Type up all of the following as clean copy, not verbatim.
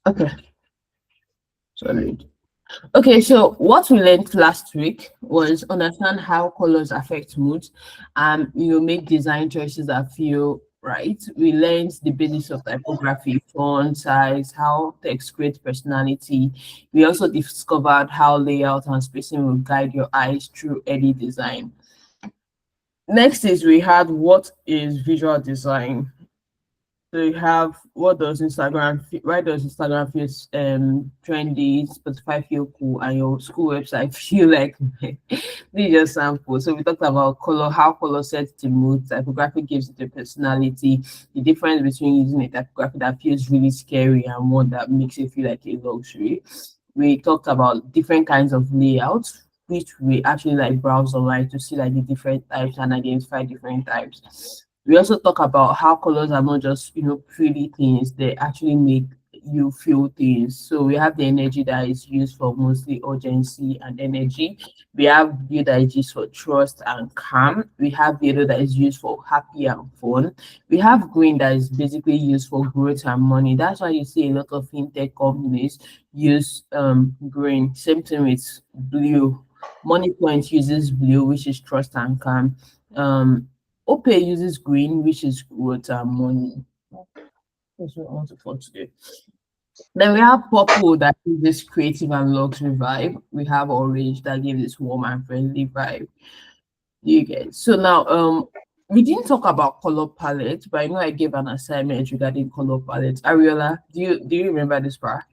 Okay, solid. Okay, so what we learned last week was understand how colors affect mood and make design choices that feel right. We learned the basics of typography, font size, how text creates personality. We also discovered how layout and spacing will guide your eyes through any design. Next is we had what is visual design. So you have what does why does Instagram feel trendy, Spotify feel cool, and your school website feel like these are just samples. So we talked about color, how color sets the mood, typography gives it a personality, the difference between using a typography that feels really scary and one that makes it feel like a luxury. We talked about different kinds of layouts, which we actually like browse online to see like the different types and identify different types. We also talk about how colors are not just pretty things; they actually make you feel things. So we have the energy that is used for mostly urgency and energy. We have blue that is used for trust and calm. We have yellow that is used for happy and fun. We have green that is basically used for growth and money. That's why you see a lot of fintech companies use green. Same thing with blue. Money Point uses blue, which is trust and calm. Opay uses green, which is growth and money. That's what I want to for today. Then we have purple that gives this creative and luxury vibe. We have orange that gives this warm and friendly vibe. You get so now we didn't talk about color palette, but I know I gave an assignment regarding color palette. Ariola, do you remember this part?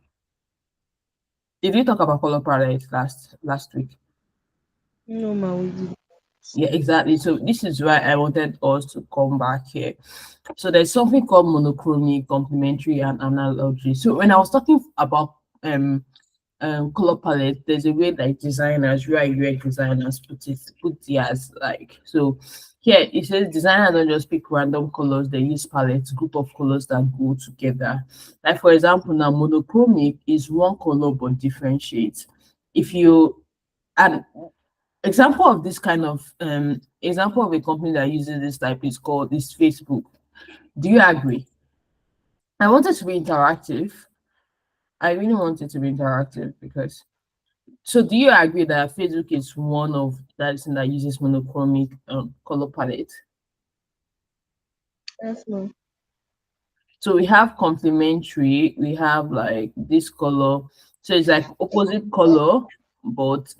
Did we talk about color palette last week? No, ma, we did. Yeah, exactly. So this is why I wanted us to come back here. So there's something called monochrome, complementary, and analogy. So when I was talking about color palette, there's a way like designers, UI designers put theirs like so. Here it says designers don't just pick random colors; they use palettes, group of colors that go together. Like for example, now monochromic is one color but different shades. If you and example of this kind of example of a company that uses this type is called is Facebook. Do you agree? I want it to be interactive. I really want it to be interactive because so do you agree that Facebook is one of that is that uses monochromic color palette? Yes, ma. So we have complementary, we have like this color. So it's like opposite color, but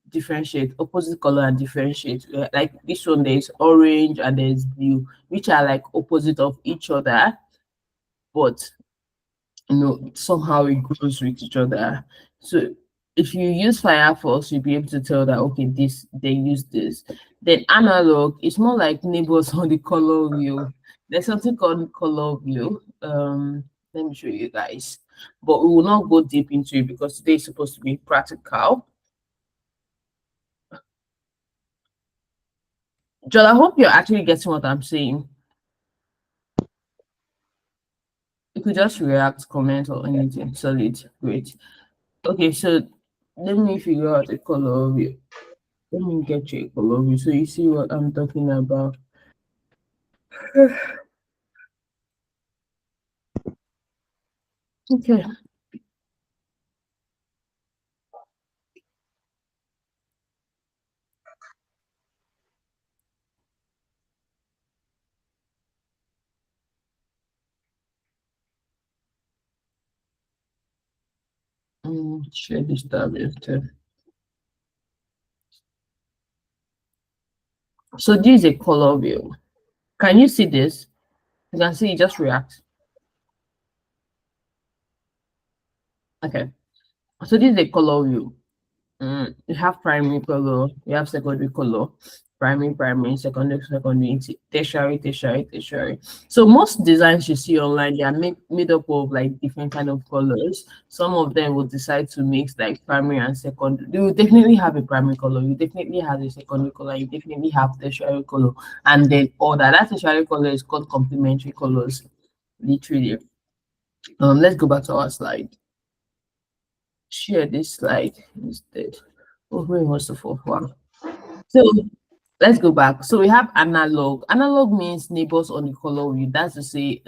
differentiate, opposite color and differentiate. Like this one, there's orange and there's blue, which are like opposite of each other, but somehow it goes with each other. So if you use Firefox, you'll be able to tell that okay, this they use this. Then analog is more like neighbors on the color wheel. There's something called color wheel. Let me show you guys. But we will not go deep into it because today is supposed to be practical. John, I hope you're actually getting what I'm saying. You could just react, comment, or anything. Solid. Great. Okay, so let me figure out a color wheel. Let me get you a color so you see what I'm talking about. Okay. Share this tab instead. So this is a color view. Can you see this? You can see it just react. Okay. So this is a color view. You have primary color, you have secondary color, primary, secondary, tertiary. So most designs you see online, they are made up of like different kind of colors. Some of them will decide to mix like primary and secondary. You will definitely have a primary color, you definitely have a secondary color, you definitely have tertiary color, and then all that tertiary color is called complementary colors, literally. Let's go back to our slide. Share this slide instead. Oh, where was the fourth one? So let's go back. So we have analog. Analog means neighbors on the color wheel. That's to say,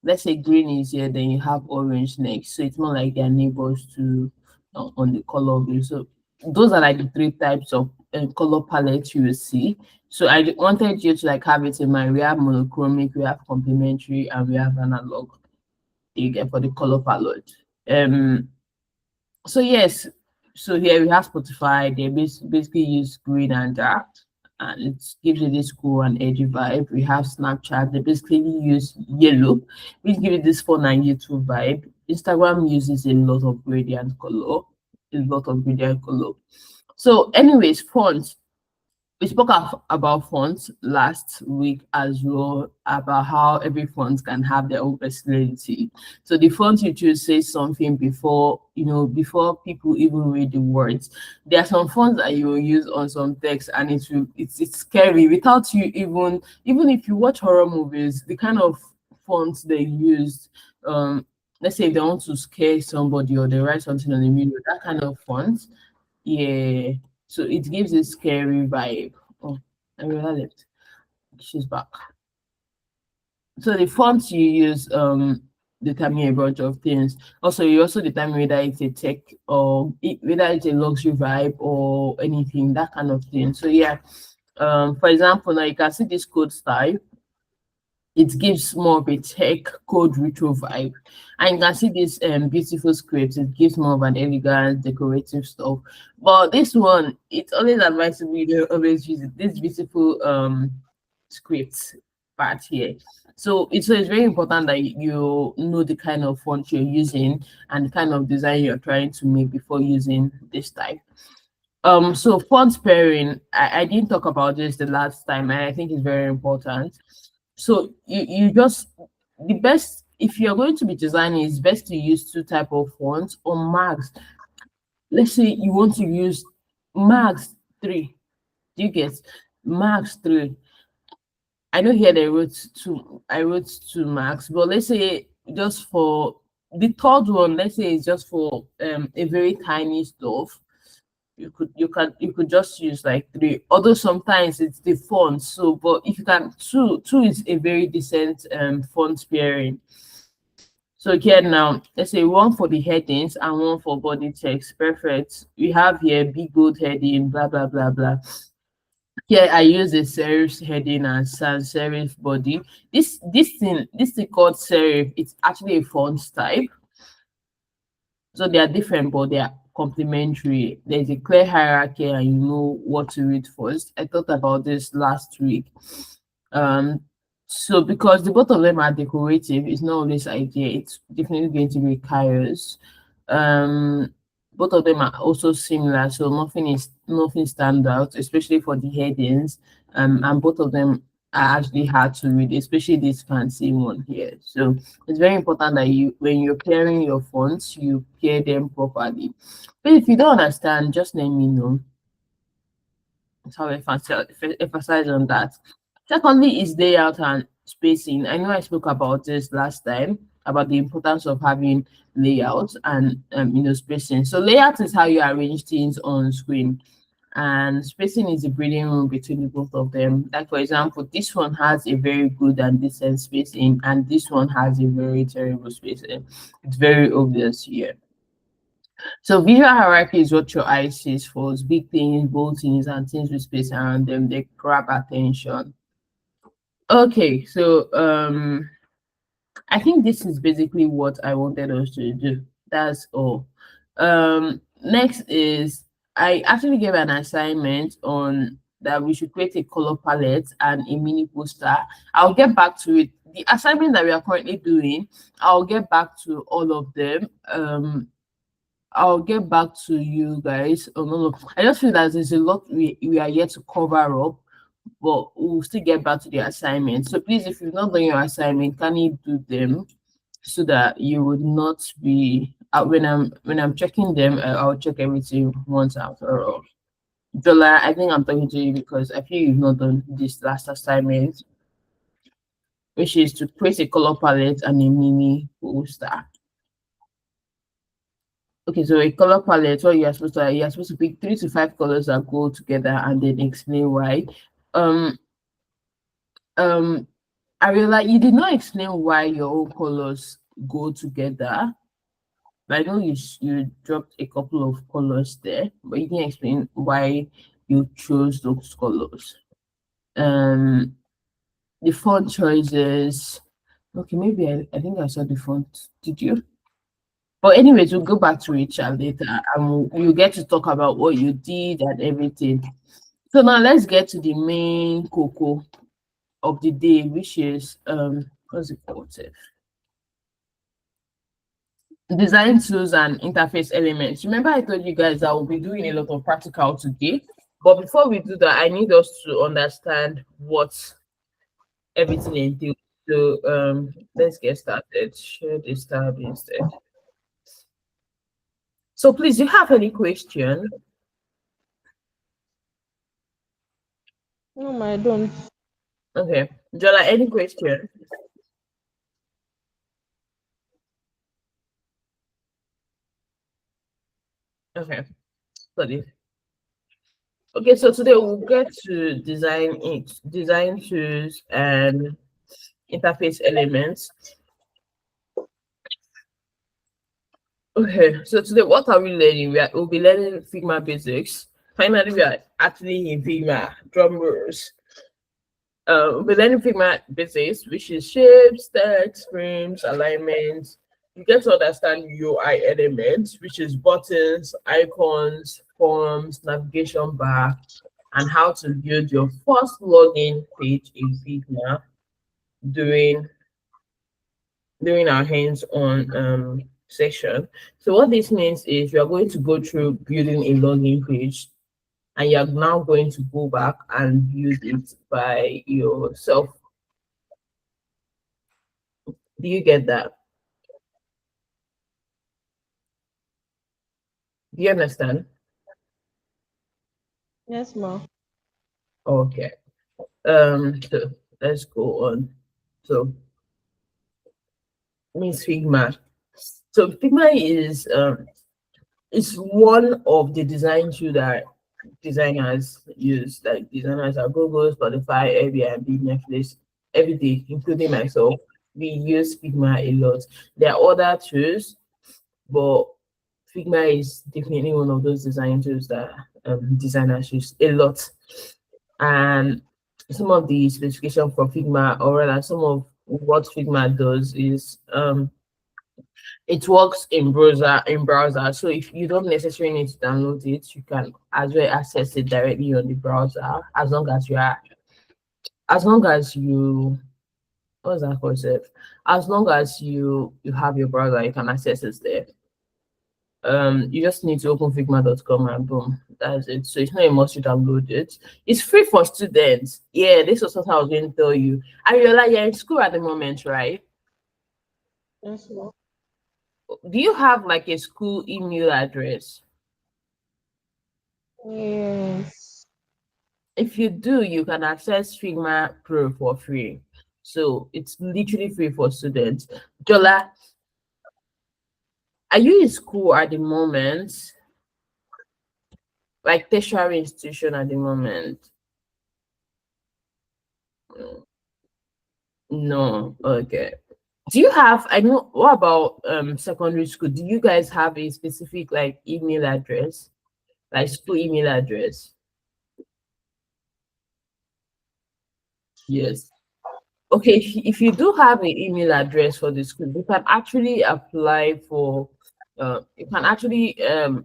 let's say green is here, then you have orange next. So it's more like they're neighbors to on the color blue. So those are like the three types of color palettes you will see. So I wanted you to like have it in mind. We have monochromic, we have complementary, and we have analog. You get for the color palette. Um, so yes, so here we have Spotify. They basically use green and dark, and it gives you this cool and edgy vibe. We have Snapchat. They basically use yellow, which gives you this fun and YouTube vibe. Instagram uses a lot of gradient color, a lot of gradient color. So, anyways, fonts, we spoke about fonts last week as well, about how every font can have their own personality. So the font you choose says something before, before people even read the words. There are some fonts that you will use on some text and it's scary without you even if you watch horror movies, the kind of fonts they used, let's say if they want to scare somebody or they write something on the mirror, that kind of font, yeah. So it gives a scary vibe. Oh, Ariella left. She's back. So the fonts you use determine a bunch of things. Also, you also determine whether it's a tech or whether it's a luxury vibe or anything, that kind of thing. So yeah, for example, now you can see this code style. It gives more of a tech code retro vibe. And you can see this beautiful script. It gives more of an elegant, decorative stuff. But this one, it's always advisable you don't always use it. This beautiful script part here. So it's very important that you know the kind of font you're using and the kind of design you're trying to make before using this type. So font pairing, I didn't talk about this the last time, and I think it's very important. So you just the best if you're going to be designing, it's best to use two type of fonts or max. Let's say you want to use max three. Do you get max three? I know here they wrote two. I wrote two max, but let's say just for the third one, let's say it's just for a very tiny stuff. You could just use like three. Although sometimes it's the font. So, but if you can two is a very decent font pairing. So again now, let's say one for the headings and one for body text. Perfect. We have here big bold heading, blah blah blah blah. Here I use a serif heading and sans serif body. This thing called serif, it's actually a font type. So they are different, but they are complementary. There's a clear hierarchy, and you know what to read first. I thought about this last week. Um, so because the both of them are decorative, it's not always ideal. It's definitely going to be chaos. Um, both of them are also similar, so nothing stands out, especially for the headings. And both of them are actually hard to read, especially this fancy one here. So it's very important that when you're pairing your fonts, you pair them properly. But if you don't understand, just let me know. That's how I emphasize on that. Secondly, is layout and spacing. I know I spoke about this last time about the importance of having layouts and spacing. So layout is how you arrange things on screen, and spacing is the breathing room between the both of them. Like for example, this one has a very good and decent spacing, and this one has a very terrible spacing. It's very obvious here. So visual hierarchy is what your eye sees first. Big things, bold things, and things with space around them, they grab attention. Okay, so I think this is basically what I wanted us to do. That's all. Next is I actually gave an assignment on that we should create a color palette and a mini poster. I'll get back to it. The assignment that we are currently doing, I'll get back to all of them. I'll get back to you guys on all of. I just feel that there's a lot we are yet to cover up, but we'll still get back to the assignment. So please, if you've not done your assignment, can you do them so that you would not be when I'm checking them, I'll check everything once after all. Jola, I think I'm talking to you because I feel you've not done this last assignment, which is to create a color palette and a mini poster. Okay, so a color palette, what you're supposed to pick 3 to 5 colors that go together and then explain why. Um um Ariola, you did not explain why your own colors go together. I know you dropped a couple of colors there, but you didn't explain why you chose those colors. Um, the font choices. Okay, maybe I think I saw the font. Did you? But anyways, we'll go back to it later, and we'll get to talk about what you did and everything. So now let's get to the main cocoa of the day, which is what's it called? Design tools and interface elements. Remember, I told you guys that we'll be doing a lot of practical today. But before we do that, I need us to understand what everything entails. So let's get started. Share this tab instead. So please, do you have any question? No, I don't. Okay. Jola, any question? Okay. Sorry. Okay, so today we'll get to design tools and interface elements. Okay, so today what are we learning? We'll be learning Figma basics. Finally, we are actually in Figma. Drum rolls. We'll be learning Figma basics, which is shapes, text, frames, alignments. You get to understand UI elements, which is buttons, icons, forms, navigation bar, and how to build your first login page in Figma during our hands-on session. So what this means is you are going to go through building a login page, and you're now going to go back and build it by yourself. Do you get that? Do you understand? Yes, ma. Okay. So let's go on. So Miss Figma. So Figma is one of the design tools that designers use. Like designers are Google, Spotify, Airbnb, Netflix, every day, including myself. We use Figma a lot. There are other tools, but Figma is definitely one of those design tools that designers use a lot. And some of the specification for Figma, or rather, some of what Figma does is it works in browser. So if you don't necessarily need to download it, you can as well access it directly on the browser as long as you what's that concept? As long as you have your browser, you can access it there. You just need to open figma.com and boom, that's it. So it's not a must to download it. It's free for students. Yeah, this was what I was going to tell you. Ariola, you're in school at the moment, right? Yes, ma. Do you have like a school email address? Yes. If you do, you can access Figma Pro for free. So it's literally free for students. Jola, are you in school at the moment? Like tertiary institution at the moment? No. Okay. Do you have, I know, what about secondary school? Do you guys have a specific like email address? Like school email address? Yes. Okay, if you do have an email address for the school, you can actually apply for, you can actually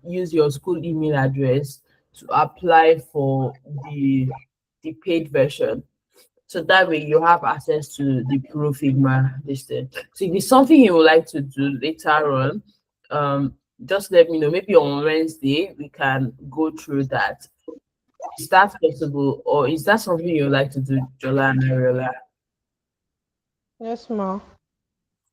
use your school email address to apply for the paid version. So that way you have access to the Pro Figma listed. So if it's something you would like to do later on, just let me know. Maybe on Wednesday we can go through that. Is that possible, or is that something you would like to do, Jola and Ariola? Yes, ma.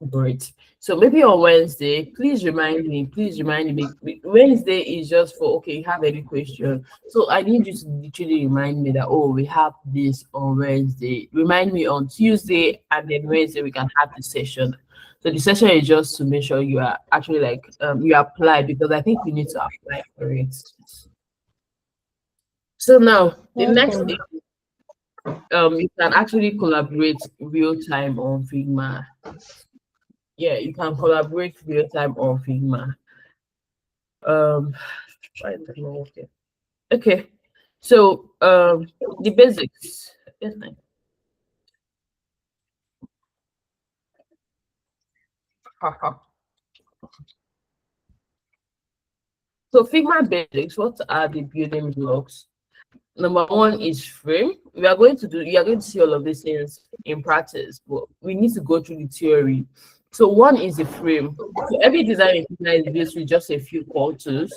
Great. So maybe on Wednesday, please remind me. Please remind me. Wednesday is just for okay. You have any question? So I need you to literally remind me that oh, we have this on Wednesday. Remind me on Tuesday, and then Wednesday we can have the session. So the session is just to make sure you are actually like you apply, because I think we need to apply for it. So now the Yes, next ma. thing You can actually collaborate real time on Figma. Yeah, you can collaborate real time on Figma. Um, why is it not working? Okay, so the basics. Yes, ma'am. So Figma basics. What are the building blocks? Number one is frame. You are going to see all of these things in practice, but we need to go through the theory. So one is the frame. So every design in Figma is built with just a few core tools.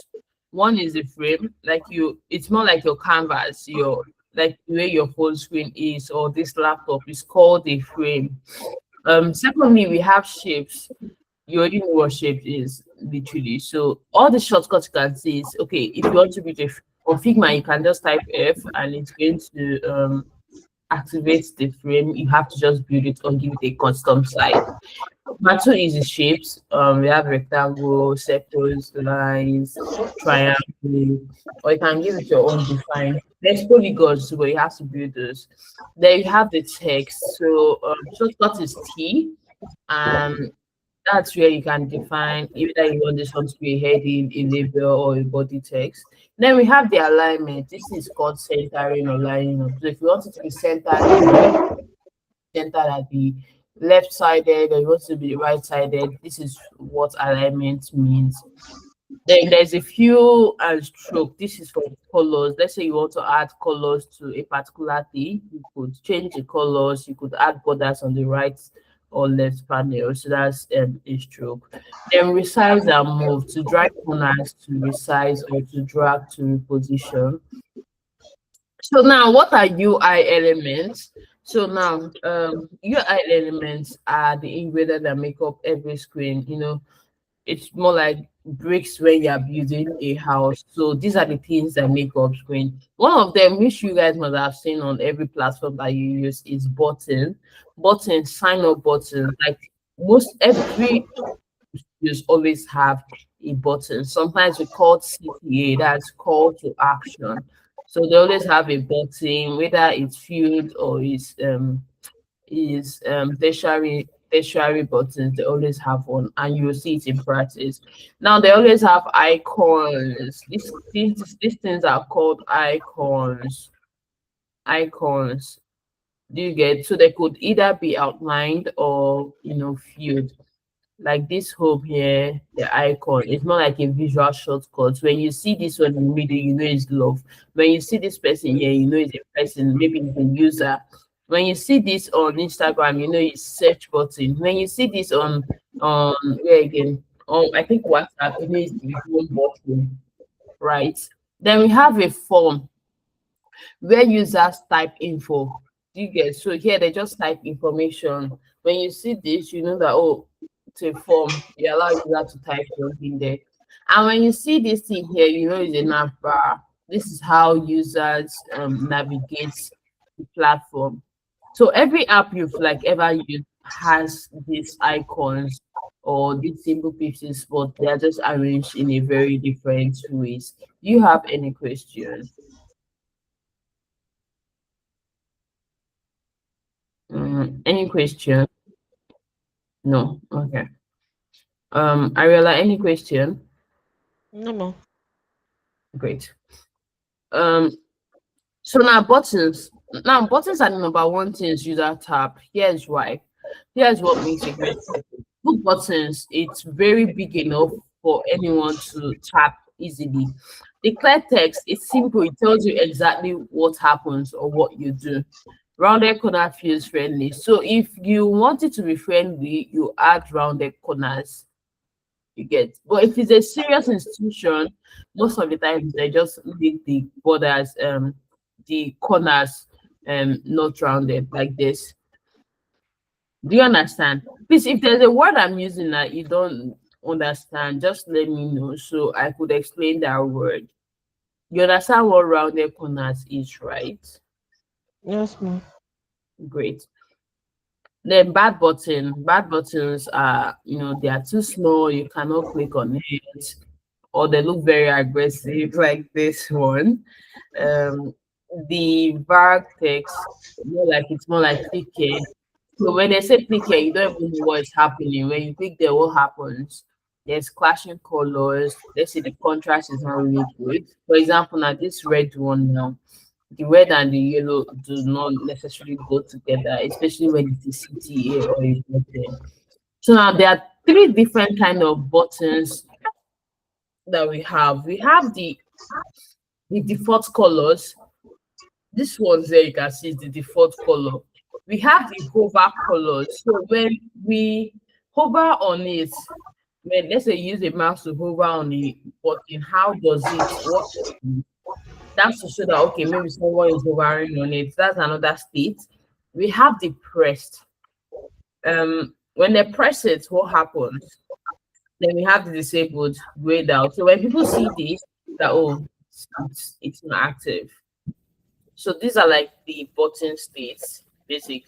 One is the frame, like it's more like your canvas, your like the way your phone screen is, or this laptop is called a frame. Secondly, we have shapes. You already know what shape is literally. So all the shortcuts you can see is okay. If you want to build a on Figma, you can just type F and it's going to activate the frame. You have to just build it or give it a custom size. Number two is the shapes. We have rectangle, circles, lines, triangle, or you can give it your own design. There's polygons, but you have to build those. Then you have the text. So shortcut is T. Um, that's where you can define either you want this one to be a heading, a label, or a body text. Then we have the alignment. This is called centering or lining up. So if you want it to be centered, centered at the left sided or you want it to be right sided, this is what alignment means. Then there's a few stroke. This is for colors. Let's say you want to add colors to a particular thing. You could change the colors. You could add borders on the right or left panel. So that's a stroke. Then resize and move to drag corners to resize or to drag to reposition. So now, what are UI elements? So now, UI elements are the ingredients that make up every screen. It's more like bricks when you are building a house. So these are the things that make up screen. One of them, which you guys must have seen on every platform that you use, is button. Button, sign up button. Like most every use always have a button. Sometimes we call it CTA, that's call to action. So they always have a button, whether it's field or tertiary buttons. They always have one, and you will see it in practice. Now they always have icons. These things are called icons. Icons. Do you get? So they could either be outlined or filled. Like this home here, the icon, it's more like a visual shortcut. When you see this one in the middle, you know it's love. When you see this person here, you know it's a person, maybe it's a user. When you see this on Instagram, you know it's search button. When you see this on where again? I think WhatsApp, you know it's the home button, right? Then we have a form where users type info. Do you get? So here they just type information. When you see this, you know that it's a form. You allow user to type something there. And when you see this thing here, you know it's a nav bar. This is how users navigate the platform. So every app you've like ever used has these icons or these simple pieces, but they are just arranged in a very different ways. Do you have any question? Any question? No. Okay. Ariella, any question? No, no. Great. Um, so now buttons. Now buttons are the number one things user tap. Here's why. Here's what makes it great. Book buttons, it's very big enough for anyone to tap easily. The clear text, it's simple. It tells you exactly what happens or what you do. Rounded corner feels friendly. So if you want it to be friendly, you add rounded corners. You get. But if it's a serious institution, most of the times they just make the borders, the corners, not rounded like this. Do you understand? Please, if there's a word I'm using that you don't understand, just let me know so I could explain that word. You understand what rounded corners is, right? Yes, ma'am. Great. Then bad buttons are, they are too small, you cannot click on it, or they look very aggressive, like this one. Um, the var text, more like TTA. So when they say TTA, you don't even know what is happening. When you click there, what happens? There's clashing colors. Let's say the contrast is not really good. For example, now this red one now, the red and the yellow do not necessarily go together, especially when it is CTA or a button. So now there are three different kind of buttons that we have. We have the default colors. This one there you can see is the default color. We have the hover colors. So when we hover on it, when let's say you use a mouse to hover on the button, how does it what that's to show that okay, maybe someone is hovering on it. That's another state. We have the pressed. When they press it, what happens? Then we have the disabled grayed out. So when people see this, that oh, it's not active. So these are like the button states, basically.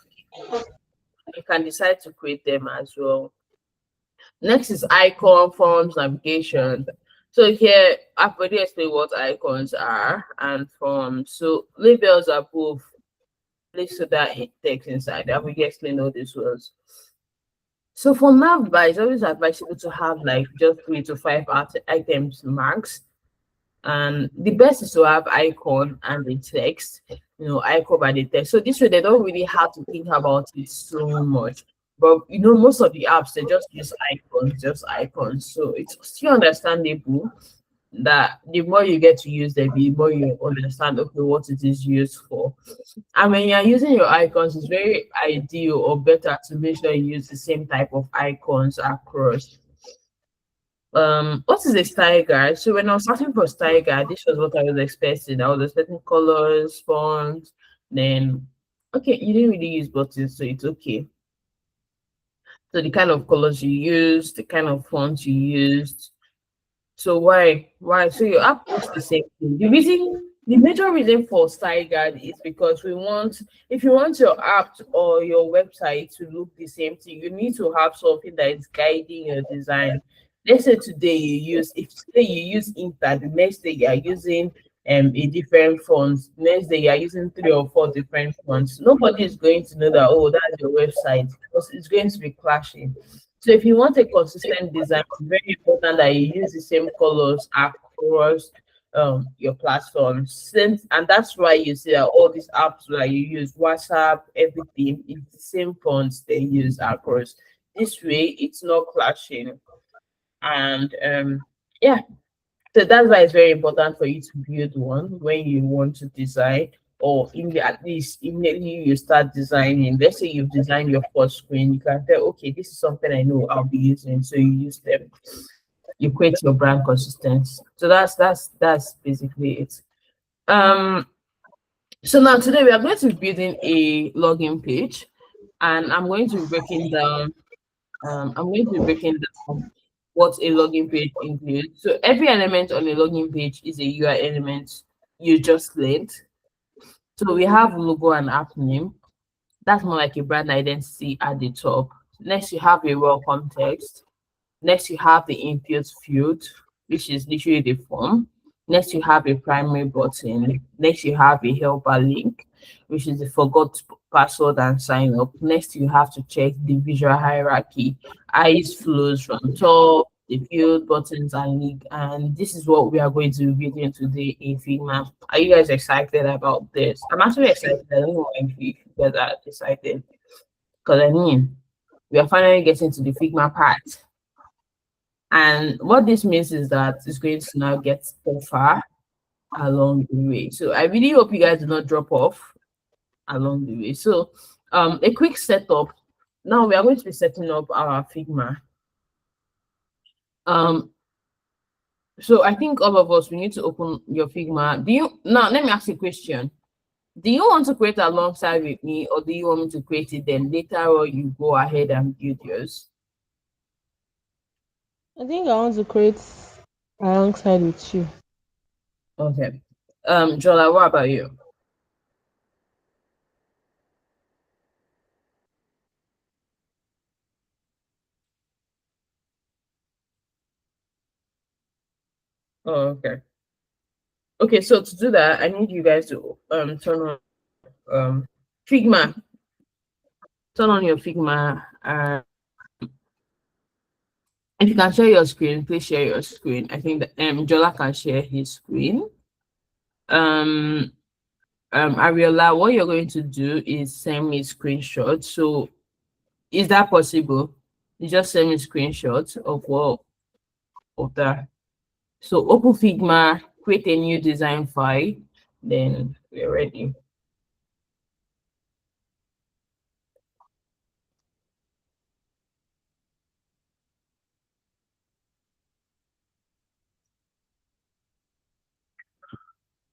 You can decide to create them as well. Next is icon forms navigation. So here I've already explained what icons are and forms. So labels are both place to that text inside. I've already explained all these words. So for navbar, it's always advisable to have like just 3 to 5 items max. And the best is to have icon and the text, icon and the text. So this way they don't really have to think about it so much. But most of the apps they just use icons, just icons. So it's still understandable that the more you get to use them, the more you understand okay what it is used for. And when you're using your icons, it's very ideal or better to make sure you use the same type of icons across. What is a style guide? So when I was searching for style guide, this was what I was expecting. I was expecting colors, fonts, then okay, you didn't really use buttons, so it's okay. So the kind of colors you use, the kind of fonts you used. So why? Why? So your app looks the same thing. The major reason for style guide is because if you want your app or your website to look the same thing, you need to have something that is guiding your design. Let's say if today you use Inter, the next day you are using a different font. Next day you are using 3 or 4 different fonts. Nobody is going to know that oh that's your website because it's going to be clashing. So if you want a consistent design, it's very important that you use the same colors across your platforms. And that's why you see that all these apps that you use, WhatsApp, everything, it's the same fonts they use across. This way, it's not clashing. And yeah, so that's why it's very important for you to build one when you want to design, or at least immediately you start designing. Let's say you've designed your first screen, you can tell, okay, this is something I know I'll be using. So you use them. You create your brand consistency. So that's basically it. Um. So now today we are going to be building a login page, and I'm going to be breaking down I'm going to be breaking down what a login page includes. So every element on a login page is a UI element you just learned. So we have logo and app name. That's more like a brand identity at the top. Next, you have a welcome text. Next, you have the input field, which is literally the form. Next, you have a primary button. Next, you have a helper link, which is the forgot password and sign up. Next, you have to check the visual hierarchy. Eyes flows from top, the field, buttons, and link. And this is what we are going to be doing today in Figma. Are you guys excited about this? I'm actually excited. I don't know if you guys are excited. Because we are finally getting to the Figma part. And what this means is that it's going to now get tougher along the way. So I really hope you guys do not drop off along the way. So a quick setup. Now we are going to be setting up our Figma. Um so I think all of us we need to open your Figma. Do you now let me ask you a question. Do you want to create alongside with me or do you want me to create it then later on you go ahead and build yours? I think I want to create alongside with you. Okay. Jola, what about you? Oh, okay. Okay, so to do that, I need you guys to turn on Figma. Turn on your Figma. If you can share your screen, please share your screen. I think that Jola can share his screen. Ariola, what you're going to do is send me screenshots. So is that possible? You just send me screenshots of what of that. So open Figma, create a new design file, then we're ready.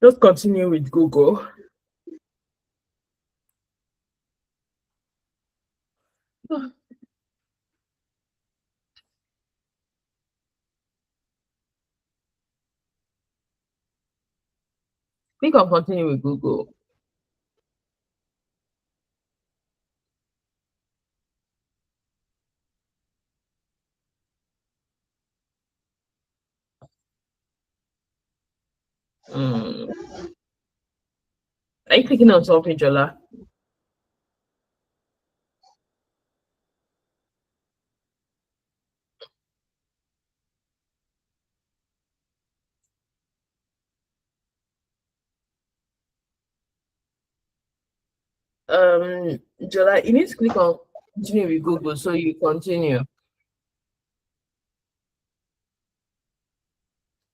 Just continue with Google. Click on continue with Google. Are you clicking on something, Jola? Jola, you need to click on continue with Google so you continue.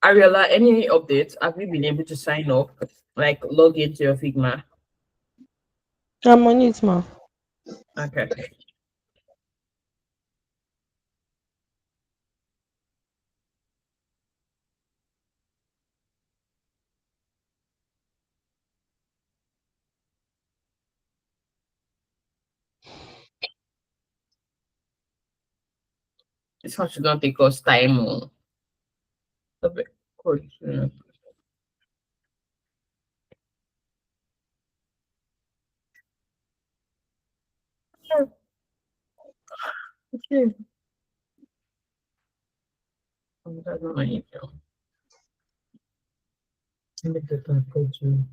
Ariola, any updates? Have you been able to sign up, like log into your Figma? I'm on it, ma. Okay. This one should not take us time. Oh. Okay. Cool. Okay. That's not my email. Let me get that for you.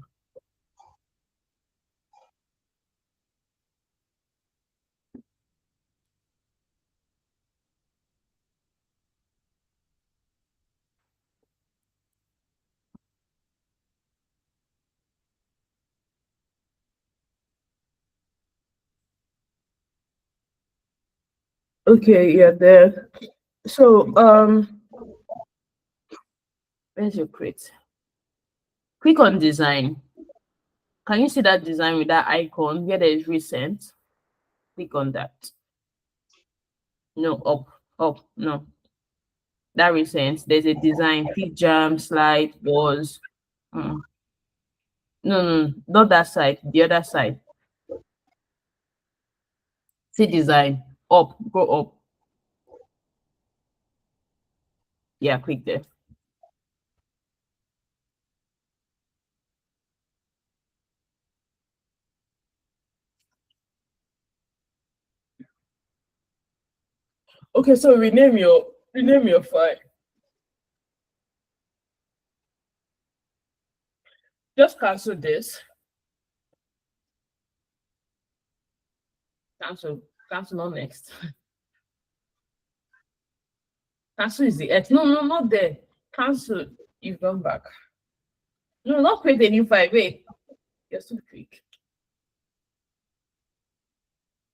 Okay, yeah, there. So where's your crate? Click on design. Can you see that design with that icon where there is recent? Click on that. No, up, no. That recent. There's a design, feed jam, slide, was. No, not that side, the other side. See design. Up, go up. Yeah, click there. Okay, so rename your file. Just cancel this. Cancel on next. Cancel is the X. No, not there. Cancel. You've gone back. No, not create a new file. Wait. You're so quick.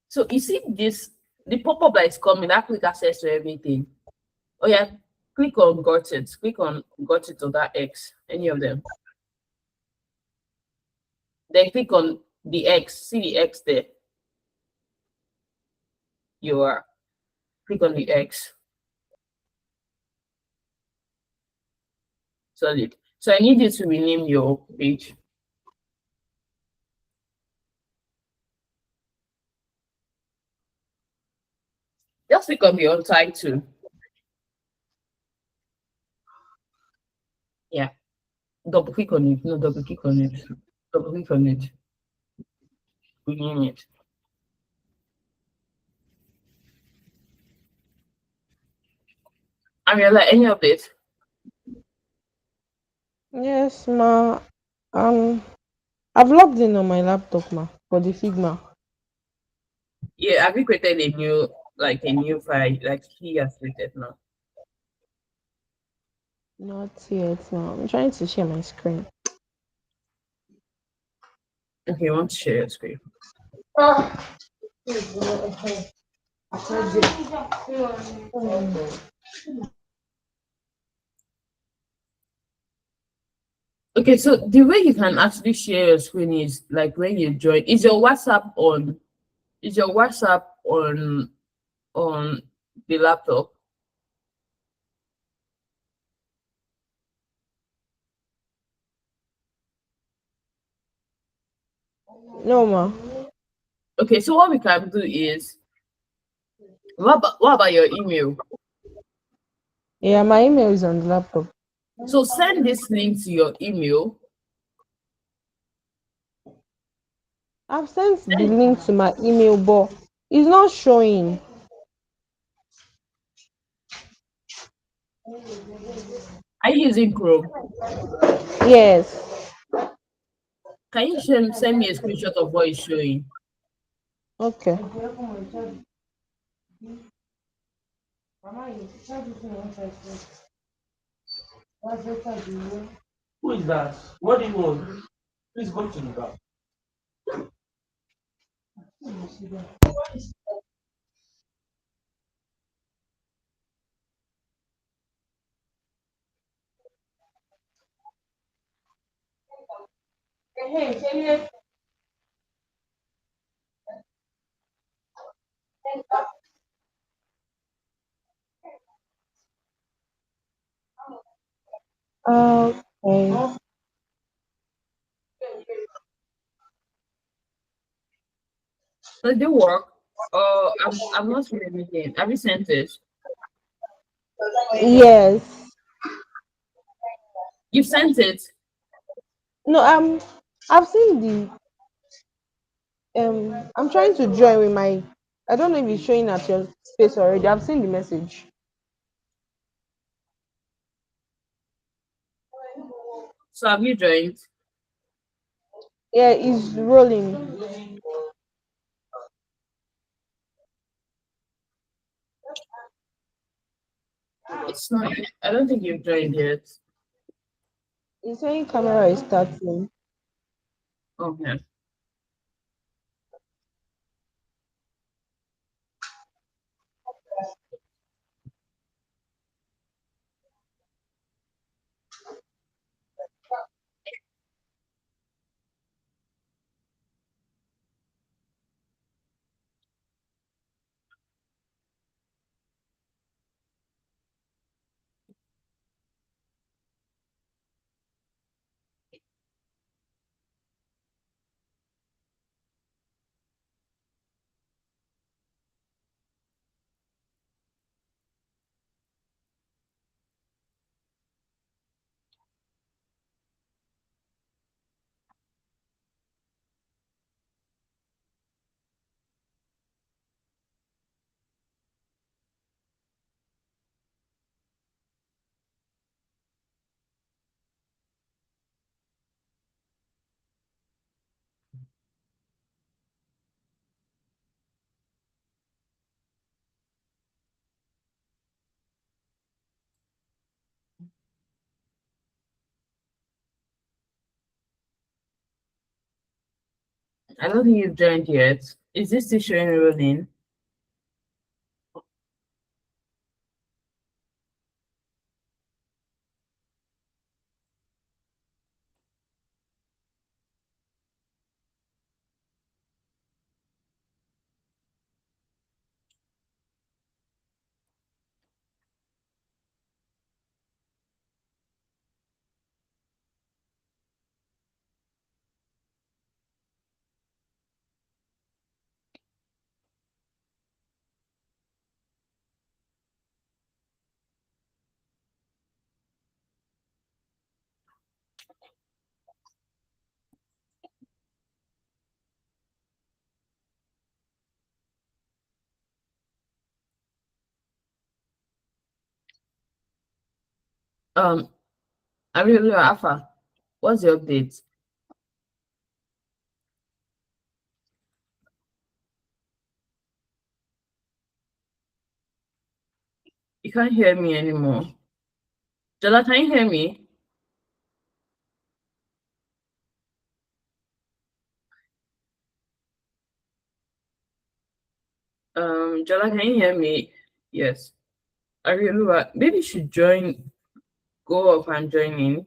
So you see this, the pop-up that is coming, that quick access to everything. Oh yeah, click on got it. Click on got it or that X, any of them. Then click on the X. See the X there. You are. Click on the X. Solid. So I need you to rename your page. Just click on the untitled. Yeah. Double click on it. No, double click on it. Double click on it. Rename it. I mean, like any of it. Yes, ma. Um, I've logged in on my laptop, ma, for the Figma. Yeah, have you created a new like a new file like he has created now? Not yet, ma. I'm trying to share my screen. Okay, you want to share your screen. Ah, Okay, so the way you can actually share your screen is like when you join. Is your WhatsApp on? Is your WhatsApp on the laptop? no, ma. Okay, so what we can do is what about your email? Yeah, my email is on the laptop. So send this link to your email. I've sent the link to my email, but it's not showing. Are you using Chrome? Yes. Can you send me a screenshot of what is showing? Okay. Who is that? What do you want? Please go to the back. Okay. Does it work? I'm not seeing anything. Have you sent it? Yes. You sent it. No, I've seen the I'm trying to join with my I don't know if it's showing at your space already. I've seen the message. So have you joined? Yeah, it's rolling. It's not. I don't think you've joined yet. It's saying camera is starting. Okay. I don't think you've joined yet. Is this still showing rolling? Um, Ariel Alpha, what's the update? You can't hear me anymore. Jola, can you hear me? Jola, can you hear me? Yes. Ariel, maybe you should join, go up and join in.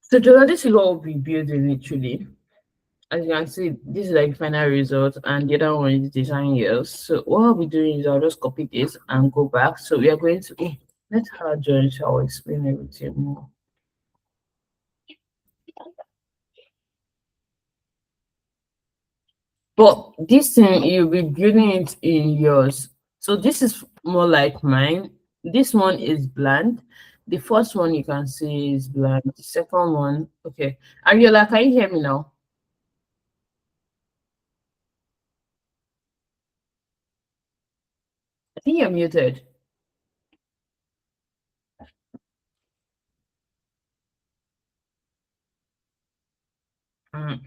So Jola, this is what we'll be building literally. As you can see, this is like final result, and the other one is design years. So what I'll be doing is I'll just copy this and go back. So we are going to let her join, so I'll explain everything more. But this thing you'll be building it in yours. So this is more like mine. This one is bland. The first one you can see is bland. The second one, okay. Ariola, can you hear me now? I think you're muted.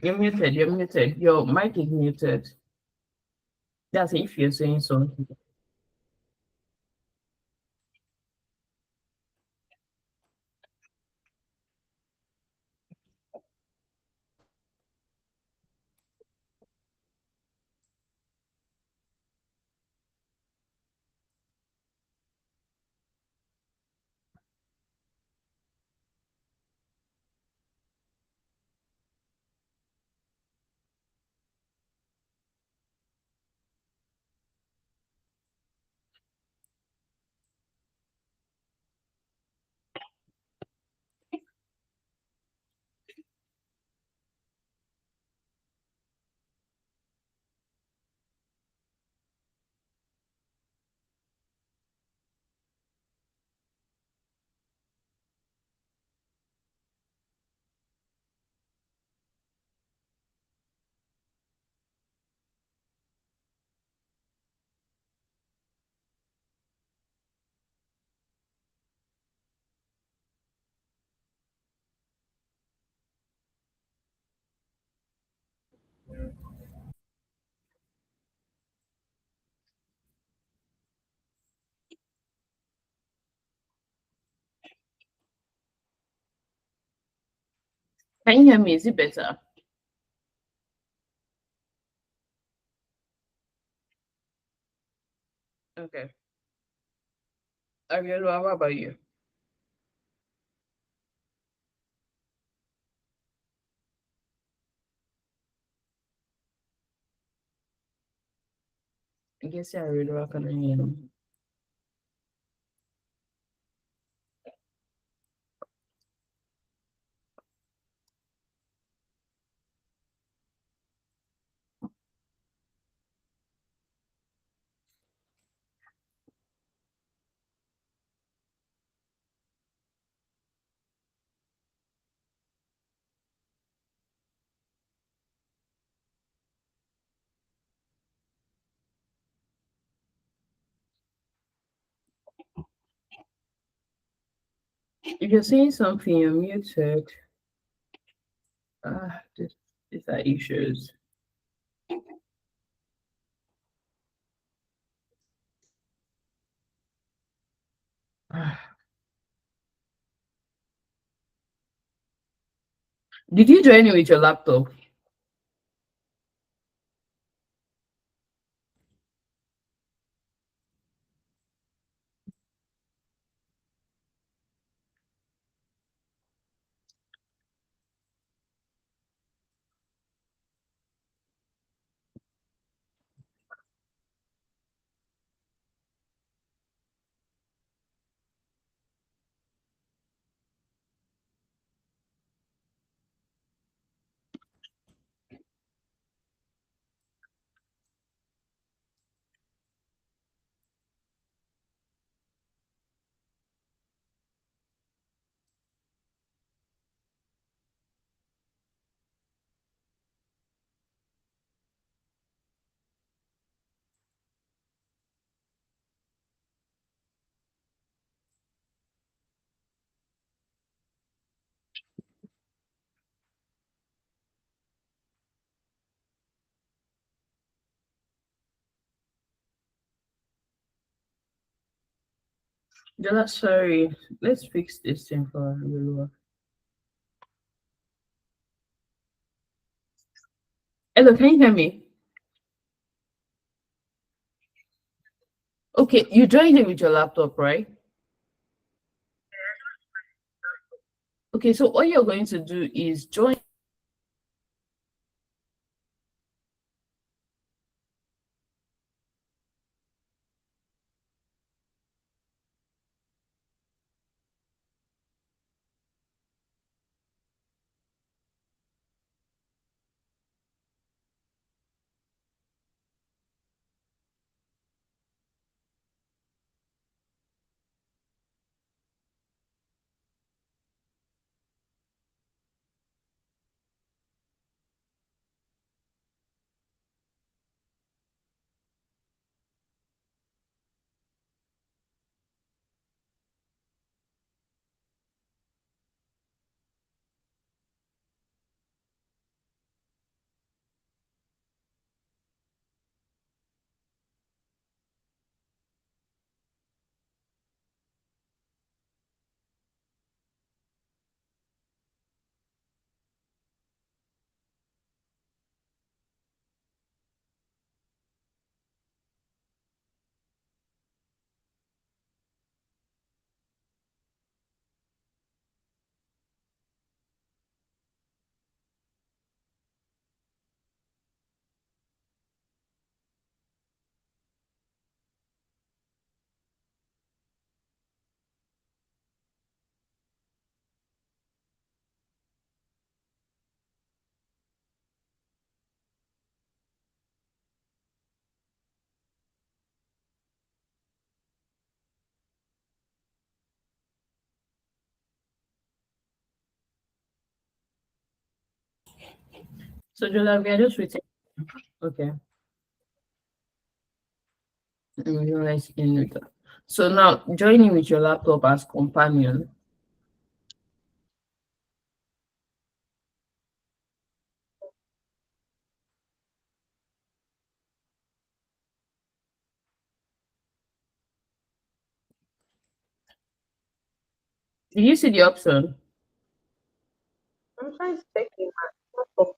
You're muted. You're muted. Your mic is muted. That's if you're saying something. Can you hear me? Is it better? Okay. Ariola, what about you? I guess Ariola can hear me. If you're saying something, you're muted. These are issues. Did you join it with your laptop? Jola, sorry. Let's fix this thing for Lulu. Hello, can you hear me? Okay, you joined it with your laptop, right? Okay, so what you're going to do is join. So Jola, we are just waiting. Okay. Let's in it. So now joining with your laptop as companion. Did you see the option? I'm trying to check in my laptop.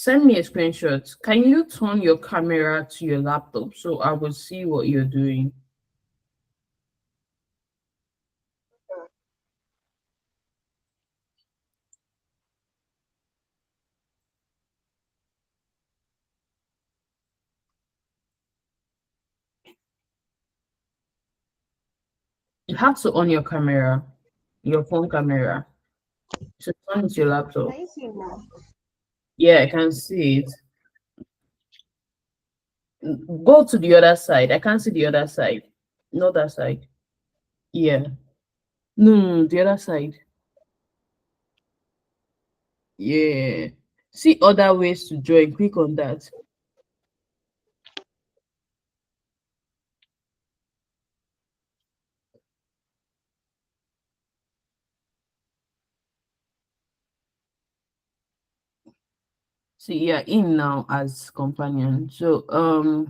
Send me a screenshot. Can you turn your camera to your laptop so I will see what you're doing? You have to on your camera, your phone camera. So turn it to your laptop. Can you see now? Yeah, I can see it. Go to the other side. I can't see the other side. Not that side. Yeah. No, no, no, the other side. Yeah. See other ways to join. Click on that. See, you're in now as companion. So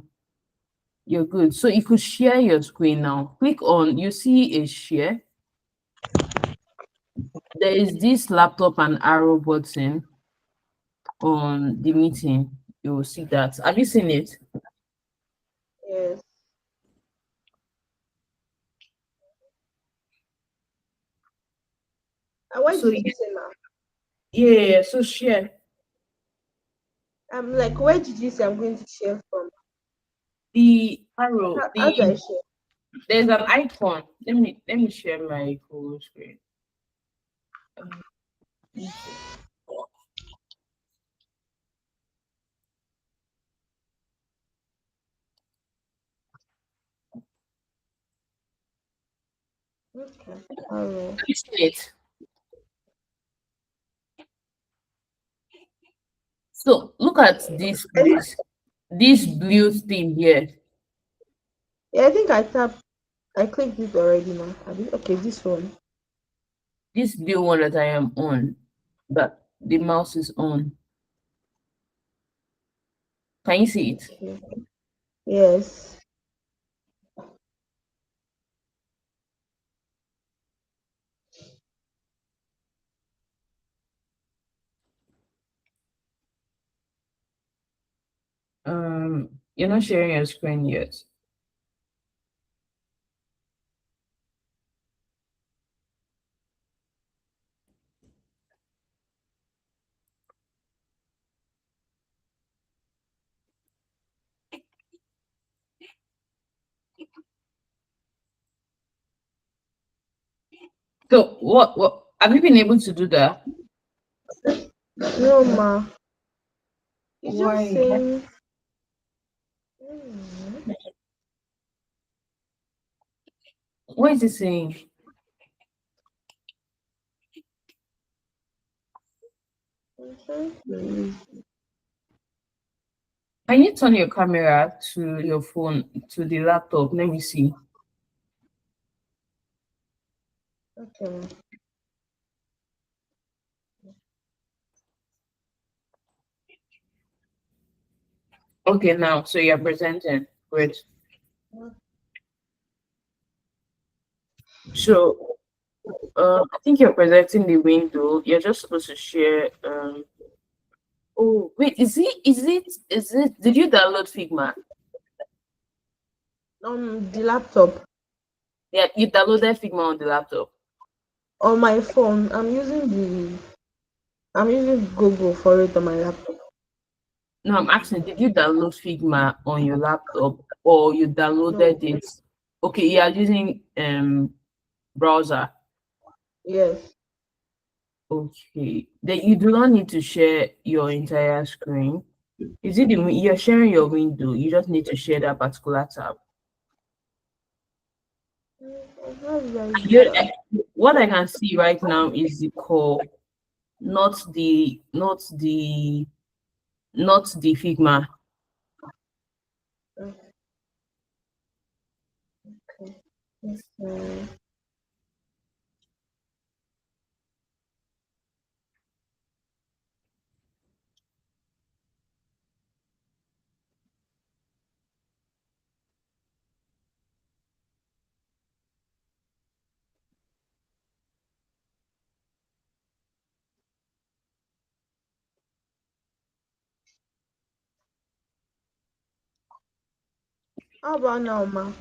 you're good. So you could share your screen now. Click on, you see a share. There is this laptop and arrow button on the meeting. You will see that. Have you seen it? Yes. And why So did you say now? yeah, so share I'm like, where did you say I'm going to share from? the arrow. How do I share? There's an icon. Let me share my full screen. Um, let me see. Okay. Arrow. Have you seen it? So look at this place. This blue thing here. Yeah, I think I clicked it already now. Okay, this one. This blue one that I am on. That the mouse is on. Can you see it? Okay. Yes. You're not sharing your screen yet. So what have you been able to do that? No, ma. It's just Why? saying. What is it saying? Mhm. Can you turn your camera to your phone to the laptop? Let me see. Okay, ma. Okay, now so you're presenting. Great. So I think you're presenting the window. You're just supposed to share. Oh wait, is it? Did you download Figma? The laptop Yeah, you downloaded Figma on the laptop. on my phone. I'm using Google for it on my laptop. No, I'm asking, did you download Figma on your laptop or you No. downloaded it? Okay, you are using browser. Yes. Okay, then you do not need to share your entire screen. Is it you're sharing your window? You just need to share that particular tab. How did I do You, that? what I can see right now is the core, not the Figma. Okay. How about now, ma?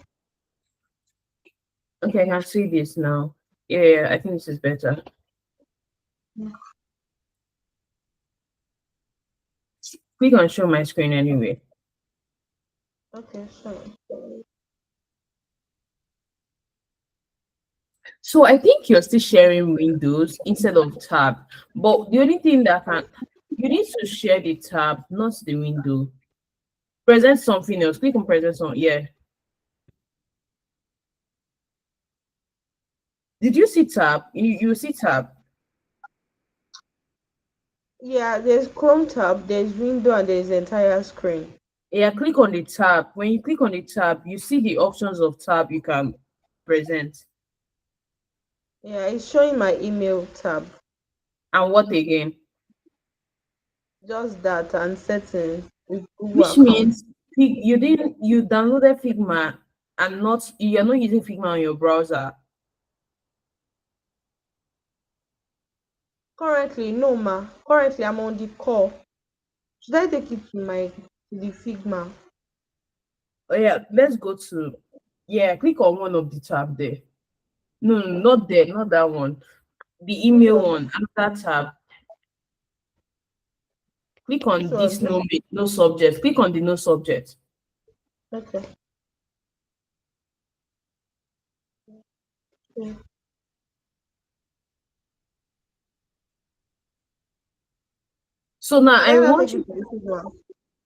Okay, I can see this now. Yeah, I think this is better. Click on show my screen anyway. Okay, sure. So I think you're still sharing windows instead of tab. But the only thing that can you need to share the tab, not the window. Present something else. Click on present something. Yeah. Did you see tab? You see tab. Yeah, there's Chrome tab, there's window, and there's entire screen. Yeah, click on the tab. When you click on the tab, you see the options of tab you can present. Yeah, it's showing my email tab. And what again? Just that and settings with Google Which account. means you downloaded Figma and you're not using Figma on your browser. Currently, no, ma. Currently, I'm on the call. Should I take it to the Figma? Oh yeah, let's go to click on one of the tab there. No, no, not there, not that one. The Which email one? one, another tab. Click Which on this one? no subject. Click on the no subject. Okay. Yeah. So now Should I I not want take you it to the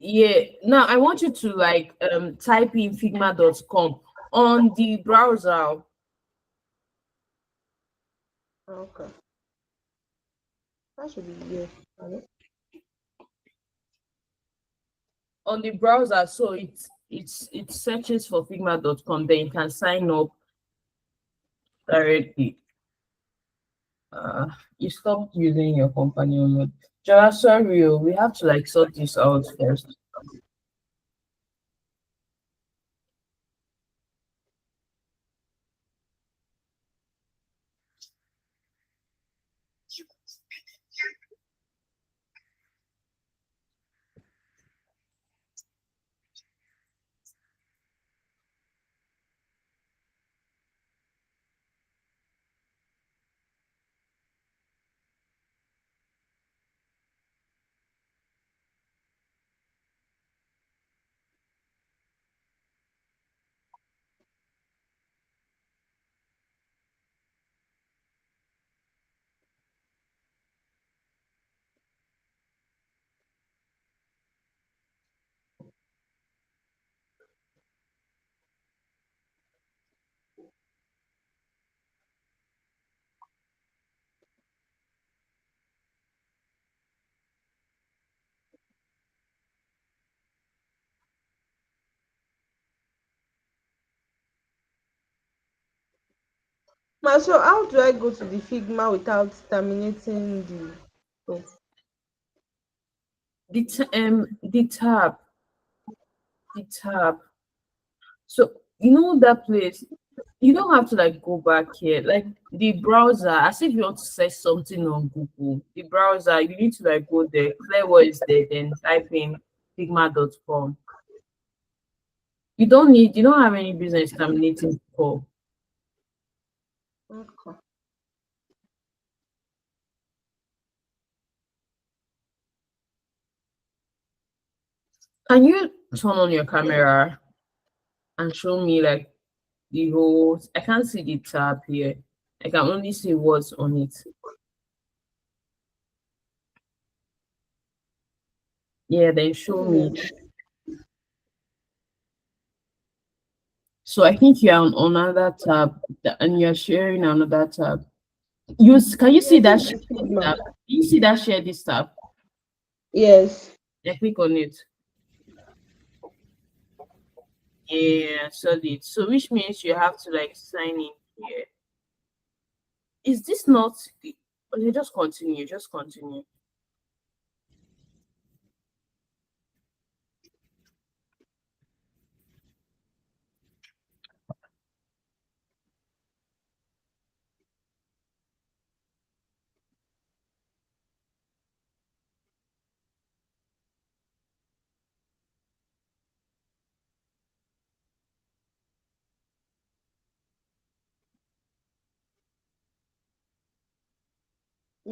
Figma? now I want you to like type in figma.com on the browser. Okay. That should be here. Right? On the browser, so it searches for figma.com, then you can sign up directly. You stopped using your company mode. Jara, sorry, we have to like sort this out first. Ma, so how do I go to the Figma without terminating the stuff? The tab. So you know that place. You don't have to like go back here. Like the browser, as if you want to search something on Google. The browser, you need to like go there, clear what is there, then type in figma.com. You don't have any business terminating call. Okay. Can you turn on your camera and show me like the whole? I can't see the tab here. I can only see what's on it. Yeah, then show me. Yeah. So I think you're on another tab and you're sharing another tab. Can you see Yeah, that this share is this Figma. tab? You see that share this tab? Yes. Yeah, click on it. Yeah, solid. So which means you have to like sign in here. Is this not okay, just continue, just continue.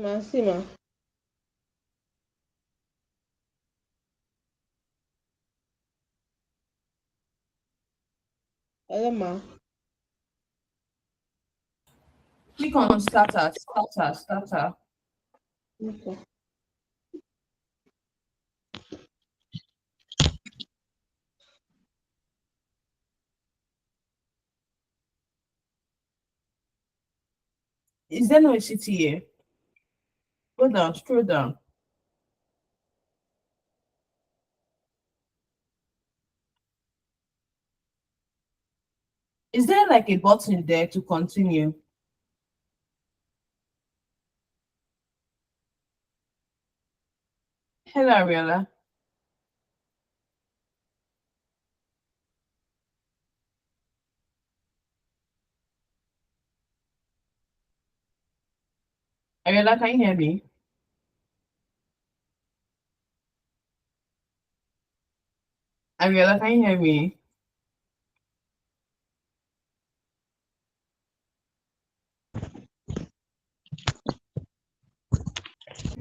Ma, see ma. Hello ma. Click on starter. Okay. Is there no city here? Go down, scroll down. Is there like a button there to continue? Hello, Ariella. Ariella, can you hear me? Ariella, can you hear me?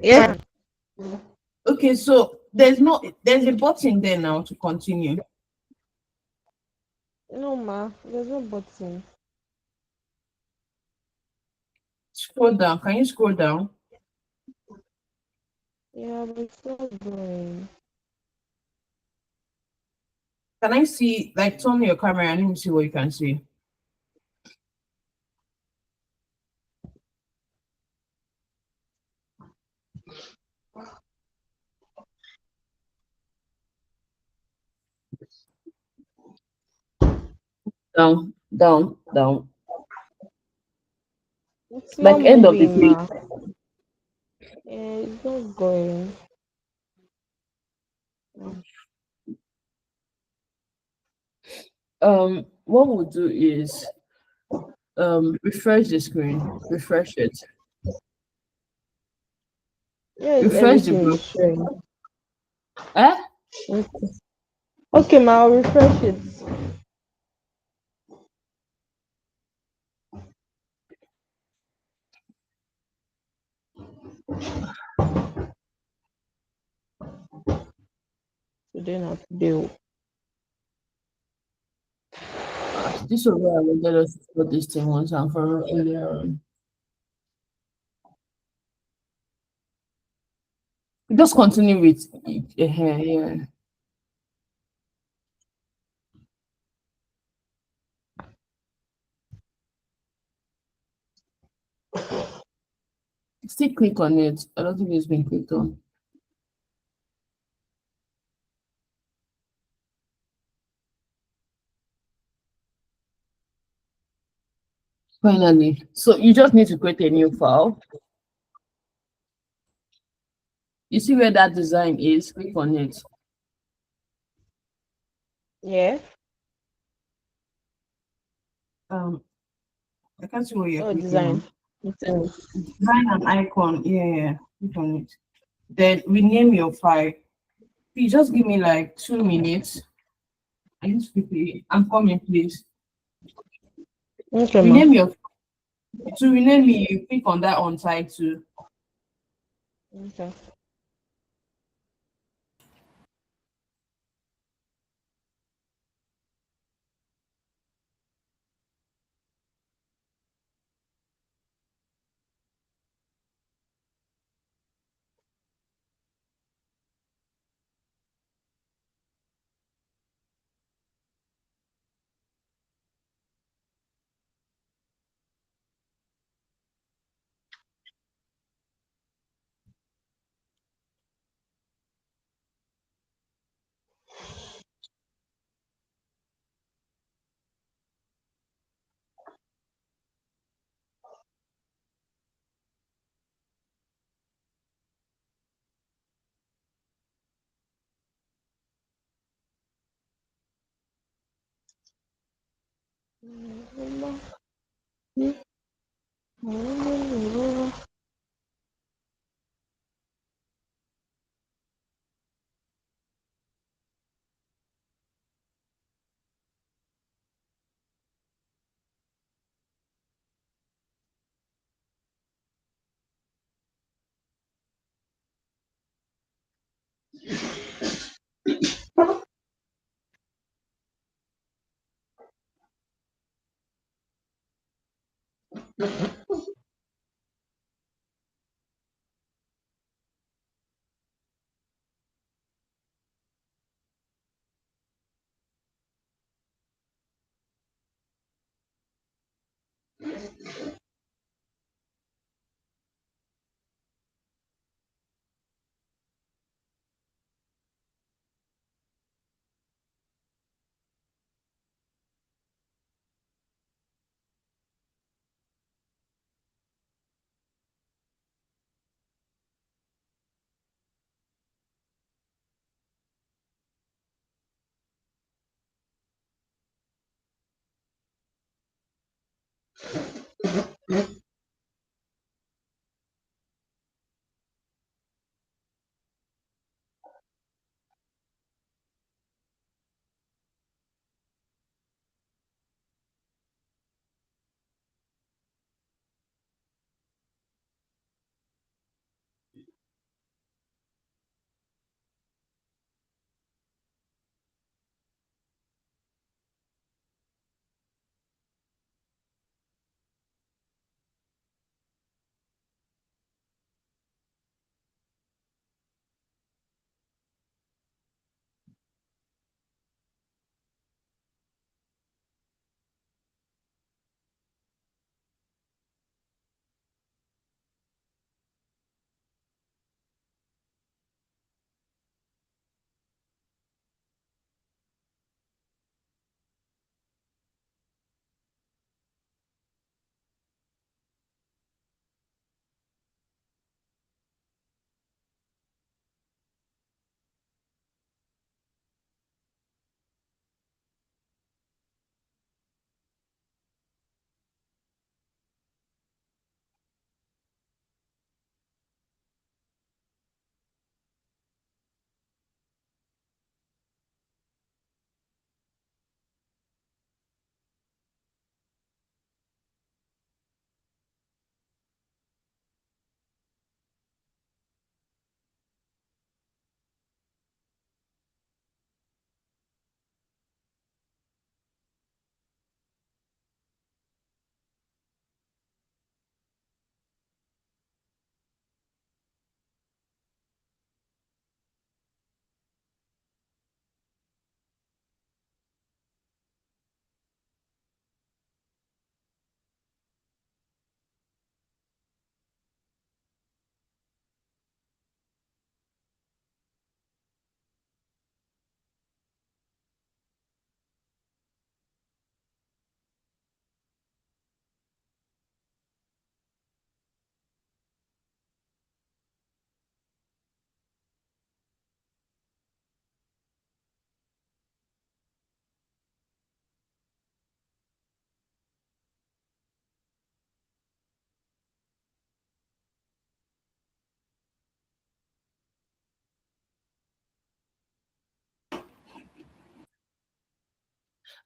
Yeah. Okay, so there's a button there now to continue. No ma, there's no button. Scroll down. Can you scroll down? Yeah, but it's not going. Can I see like turn your camera and let me see what you can see? Down. It's not Like end of the moving page. ma. Yeah, it's not going. What we'll do is refresh the screen, refresh it, Yes, refresh the everything browser. is showing. Eh? Okay. Okay ma, I'll refresh it. Today not today. This will where I will get us to put this thing once and for all earlier on. Just continue with yeah. Still click on it. I don't think it's been clicked on. Finally, so you just need to create a new file. You see where that design is, click on it. Yeah. Um, I can't see what you're Oh, clicking design. on. Okay. Design an icon. Yeah, yeah. Click on it. Then rename your file. Please just give me like 2 minutes. I need to quickly. I'm coming, please. Okay, ma. Rename your to rename me. You click on that on title. Okay.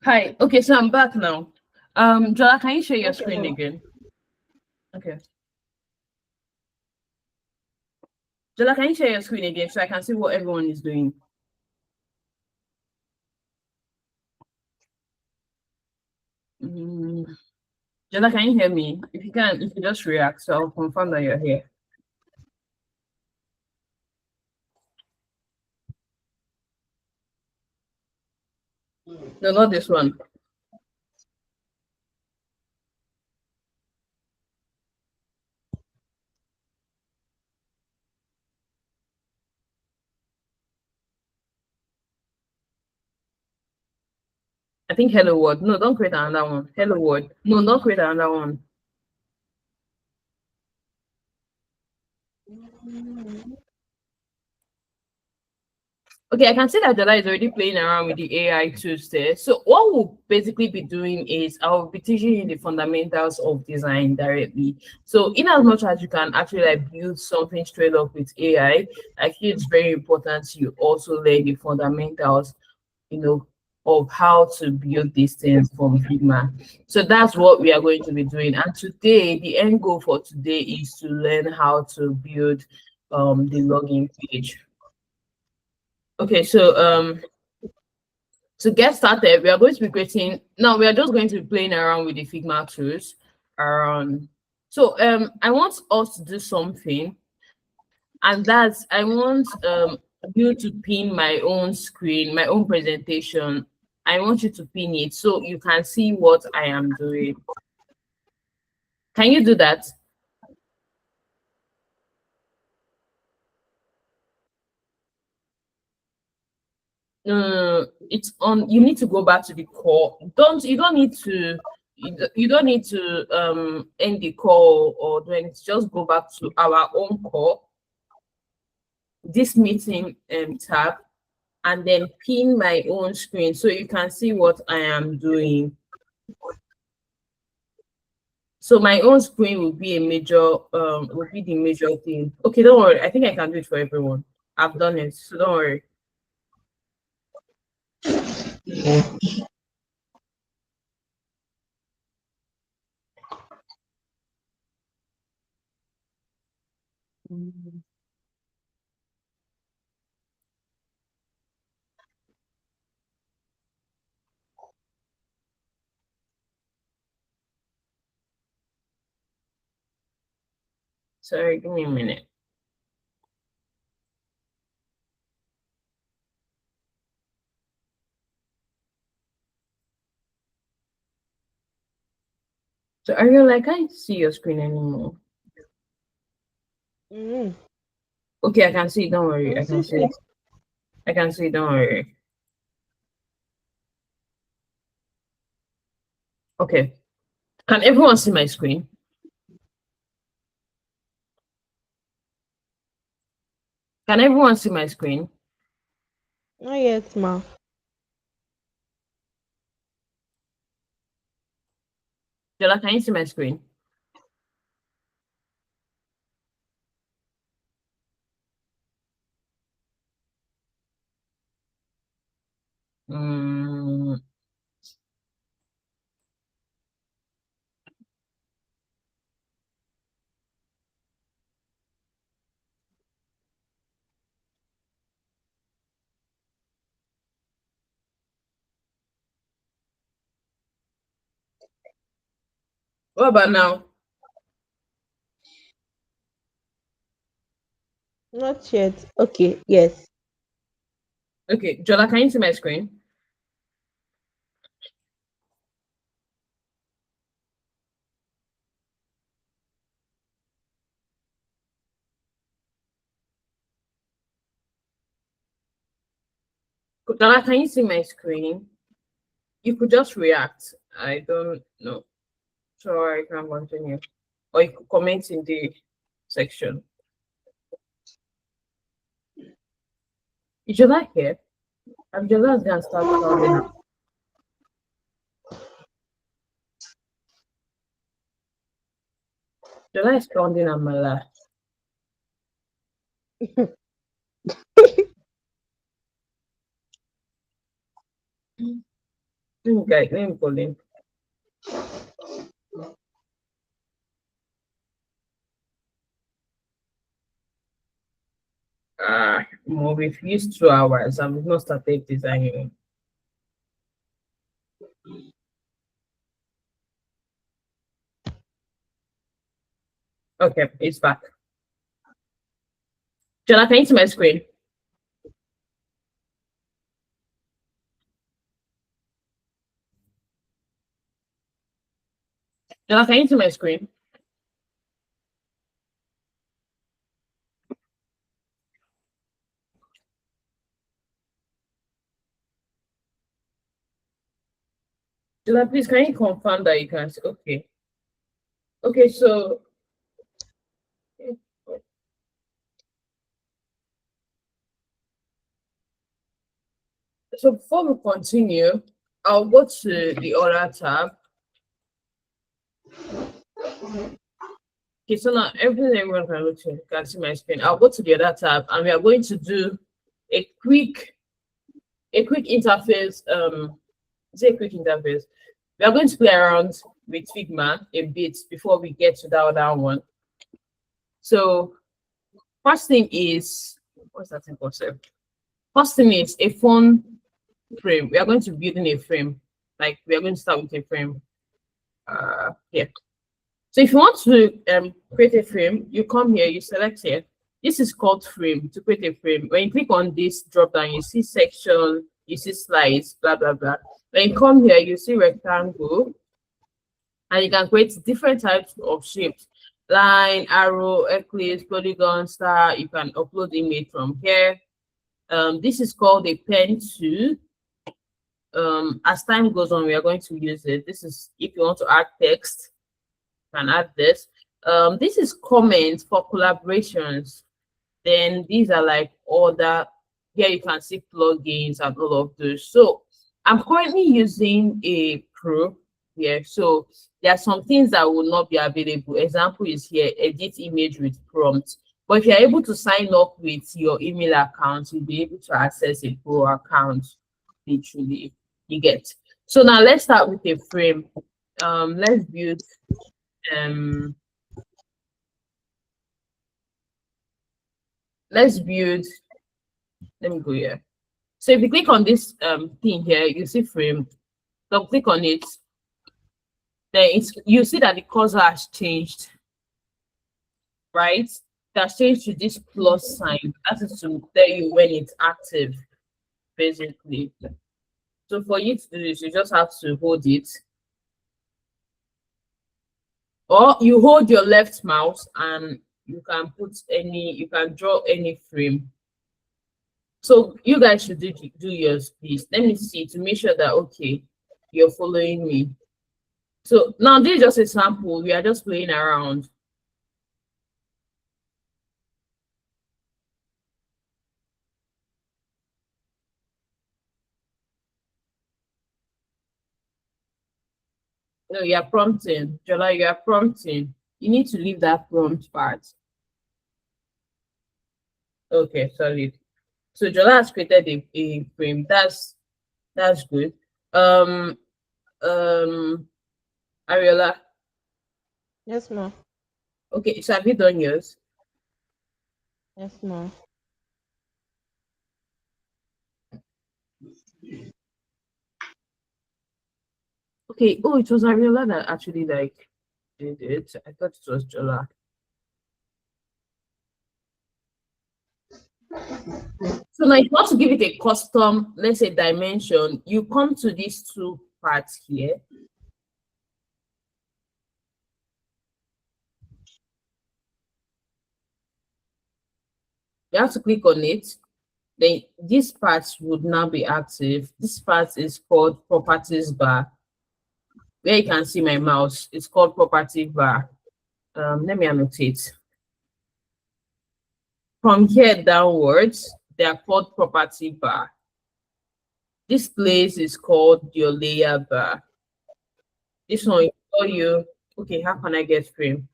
Hi. Okay, so I'm back now. Jola, can you share your Okay, screen ma. again? Okay. Jola, can you share your screen again so I can see what everyone is doing? Mm. Jola, can you hear me? If you can, if you just react, so I'll confirm that you're here. No, not this one. I think hello world. No, don't create another one. Hello world. No, don't create another one. Okay, I can see that Dada is already playing around with the AI tools there. So what we'll basically be doing is I'll be teaching you the fundamentals of design directly. So in as much as you can actually like build something straight up with AI, I feel it's very important you also learn the fundamentals, you know, of how to build these things from Figma. So that's what we are going to be doing. And today, the end goal for today is to learn how to build the login page. Okay, so to get started, we are going to be creating. Now we are just going to be playing around with the Figma tools. So I want us to do something, and that's I want you to pin my own screen, my own presentation. I want you to pin it so you can see what I am doing. Can you do that? It's on. You need to go back to the core. You don't need to you don't need to end the call or do anything. Just go back to our own core, this meeting tab, and then pin my own screen so you can see what I am doing. So my own screen will be a major will be the major thing. Okay, don't worry. I think I can do it for everyone. I've done it, so don't worry. Sorry, give me a minute. So are you like, I can't see your screen anymore? Mm. Okay, I can see it. Don't worry. I'm I can still see here. it. I can see it. Don't worry. Okay. Can everyone see my screen? Can everyone see my screen? Not yet, ma. Jola, can you see my screen? Mm, what about now? Not yet. Okay, yes. Okay, Jola, can you see my screen? Jola, can you see my screen? You could just react. I don't know. So I can continue. Or you could comment in the section. Is Jola here? I'm Jola's gonna start sounding up. Jola is sounding Amala. Okay, let me go in. We've used 2 hours and we've not started designing. Okay, it's back. Jonah, can you see my screen? Jonah, can you see my screen? Jonah, please, can you confirm that you can see? Okay. Okay, so before we continue, I'll go to the other tab. Okay, so now everything everyone can look to can see my screen. I'll go to the other tab and we are going to do a quick interface. Say a quick interface. We are going to play around with Figma a bit before we get to that other one. So first thing is, what's that thing called? First thing is a phone frame. We are going to build in a frame. Like we are going to start with a frame. Yeah. So if you want to create a frame, you come here, you select here. This is called frame, to create a frame. When you click on this drop down, you see section, you see slides, blah, blah, blah. When you come here, you see rectangle, and you can create different types of shapes. Line, arrow, eclipse, polygon, star. You can upload image from here. This is called a pen tool. As time goes on, we are going to use it. This is if you want to add text, you can add this. This is comments for collaborations. Then these are like other, here you can see plugins and all of those. So I'm currently using a Pro here. So there are some things that will not be available. Example is here, edit image with prompt. But if you're able to sign up with your email account, you'll be able to access a Pro account, literally. You get. So now let's start with a frame. Let's build let me go here. So if you click on this thing here, you see frame. So click on it. Then you see that the cursor has changed, right? It has changed to this plus sign. That is to tell you when it's active, basically. So for you to do this, you just have to hold it. Or you hold your left mouse and you can draw any frame. So you guys should do yours, please. Let me see to make sure that okay, you're following me. So now this is just a sample. We are just playing around. No, you are prompting. Jola, you are prompting. You need to leave that prompt part. Okay, solid. So Jola has created a frame. That's good. Ariola. Yes, ma'am. Okay, so have you done yours? Yes, ma'am. Okay. Oh, it was Ariola that actually like did it. I thought it was Jola. So now if you want to give it a custom, let's say dimension, you come to these two parts here. You have to click on it. Then this part would now be active. This part is called properties bar. Where you can see my mouse, it's called property bar. Let me annotate. From here downwards, they are called property bar. This place is called your layer bar. This one will tell you, okay, how can I get frame?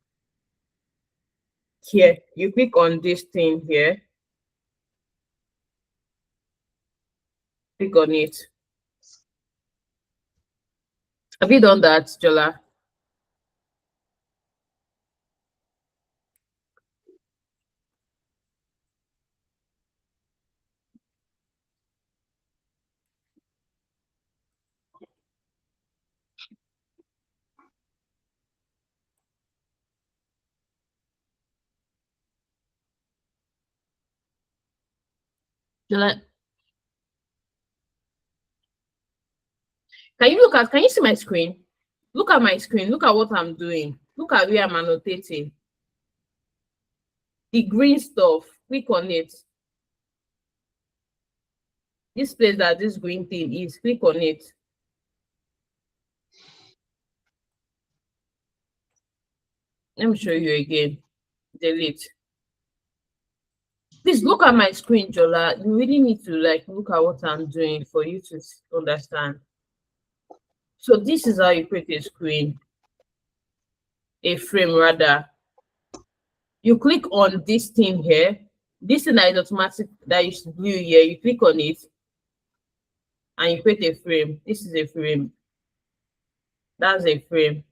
Here, you click on this thing here. Click on it. Have you done that, Jola? Jola, can you see my screen? Look at my screen. Look at what I'm doing. Look at where I'm annotating. The green stuff. Click on it. This place that this green thing is. Click on it. Let me show you again. Delete. Please look at my screen, Jola. You really need to like look at what I'm doing for you to understand. So this is how you create a screen, a frame rather. You click on this thing here. This thing that is automatic that is blue here. You click on it and you create a frame. This is a frame. That's a frame.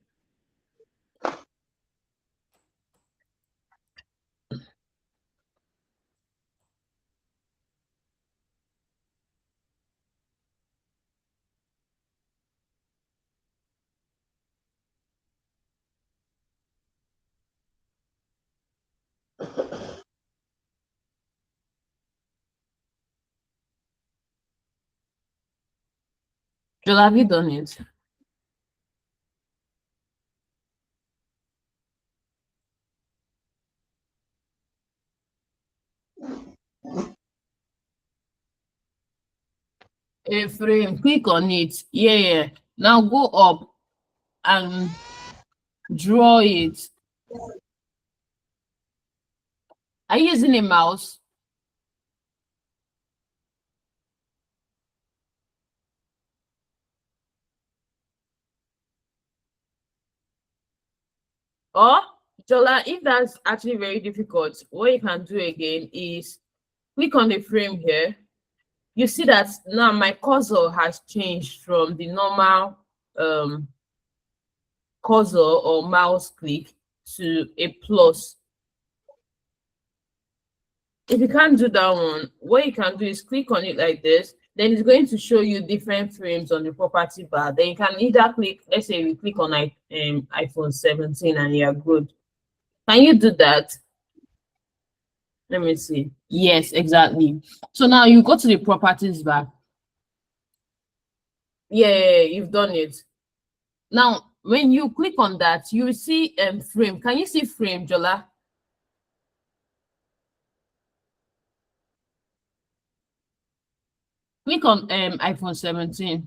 Jola, have you done it? A frame. Click on it. Yeah. Now go up and draw it. Are you using a mouse? Or, Jola, if that's actually very difficult, what you can do again is click on the frame here. You see that now my cursor has changed from the normal um, cursor or mouse click to a plus. If you can't do that one, what you can do is click on it like this. Then it's going to show you different frames on the property bar. Then you can either click, let's say you click on iPhone 17 and you're good. Can you do that? Let me see. Yes, exactly. So now you go to the properties bar. Yeah, you've done it. Now, when you click on that, you will see frame. Can you see frame, Jola? Click on iPhone 17.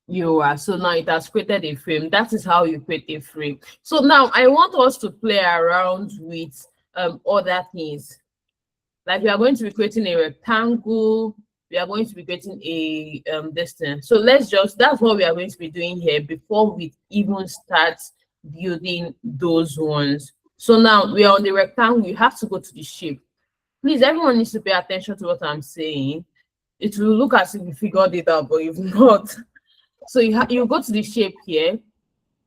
You are. So now it has created a frame. That is how you create a frame. So now I want us to play around with other things. Like we are going to be creating a rectangle. We are going to be creating a distance. So that's what we are going to be doing here before we even start building those ones. So now we are on the rectangle. You have to go to the shape. Please, everyone needs to pay attention to what I'm saying. It will look as if you figured it out, but you've not. So you go to the shape here.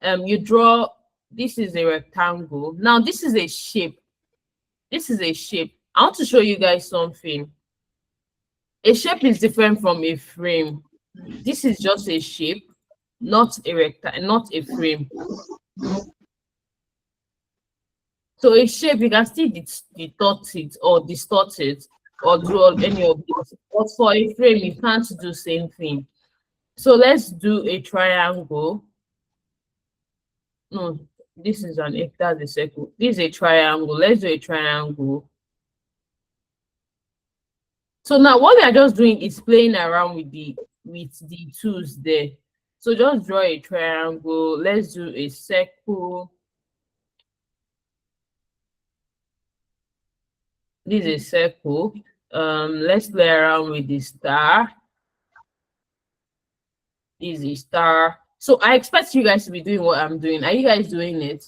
You draw. This is a rectangle. Now this is a shape. This is a shape. I want to show you guys something. A shape is different from a frame. This is just a shape, not a rectangle, not a frame. So a shape, you can still distort it or draw any of this. But for a frame, you can't do same thing. So let's do a triangle. No, this is that's a circle. This is a triangle. Let's do a triangle. So now what we are just doing is playing around with the tools there. So just draw a triangle. Let's do a circle. This is a circle. Let's play around with the star. This is a star. So I expect you guys to be doing what I'm doing. Are you guys doing it?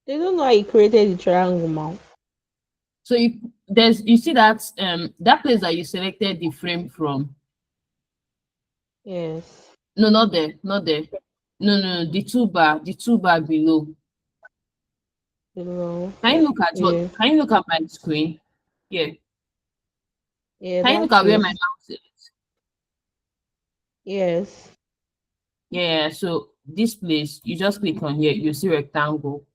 They don't know how he created the triangle, man. So you see that that place that you selected the frame from. Yes. No, not there, not there. No, no, no, the two bar below. Below. Can you look at what? Yeah. Can you look at my screen? Yeah. Yeah, Can you look that's at where my it. mouse is? Yes. Yeah. So this place, you just click on here. You see rectangle.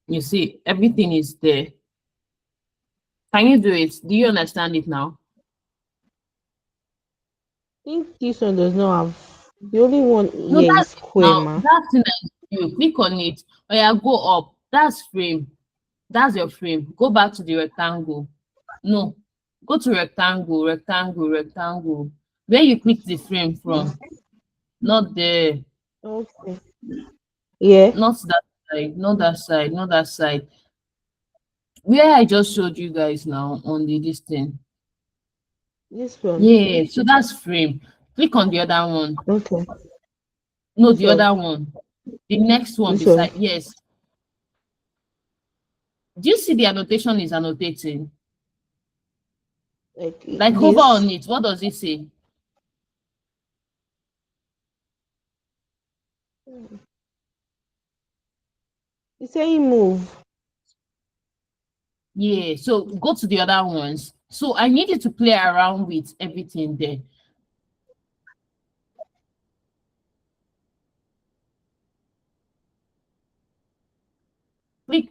You see everything is there. Can you do it? Do you understand it now? I think this one does not have the only one No, here is that's it square, now. ma. That's thing that you click on it. Or yeah, go up. That's frame. That's your frame. Go back to the rectangle. No, go to rectangle, rectangle, rectangle. Where you click the frame from, not there, Okay. Yeah. not that side, not that side, not that side. Where I just showed you guys now on the this thing. This one. Yeah, so that's frame. Click on the other one. Okay. No, This the one. other one. The next one This one. beside. Yes. Do you see the annotation is annotating? Like Like hover this. on it. What does it say? It's saying move. Yeah. So go to the other ones. So I need you to play around with everything there. Click.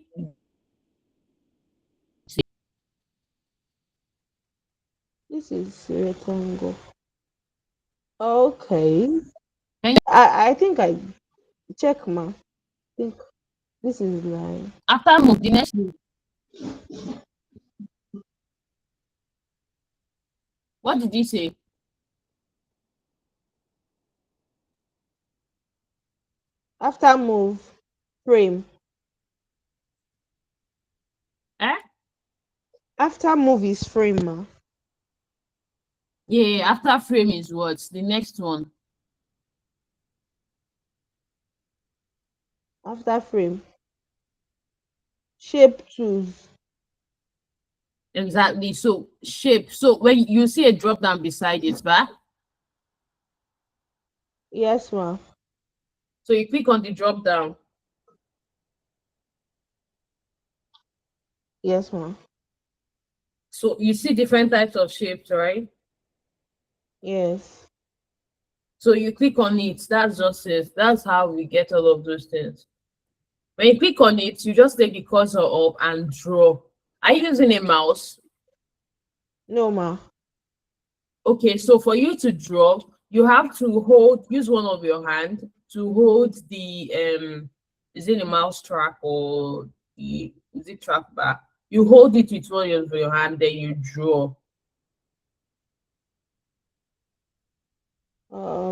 This is rectangle. Okay. Can you, I think I check, ma. I think this is line. after move the next move. What did you say? After move, frame. Eh? After move is frame, ma. Yeah. After frame is what? The next one. After frame. Shape tools. Exactly. So shape. So when you see a drop down beside it, but Yes, ma. so you click on the drop down. Yes, ma. So you see different types of shapes, right? Yes. So you click on it. That's just it. That's how we get all of those things. When you click on it, you just take the cursor up and draw. Are you using a mouse? No, ma. Okay, so for you to draw, you have to use one of your hand to hold the is it a mouse track or the is it track bar? You hold it with one of your hand, then you draw.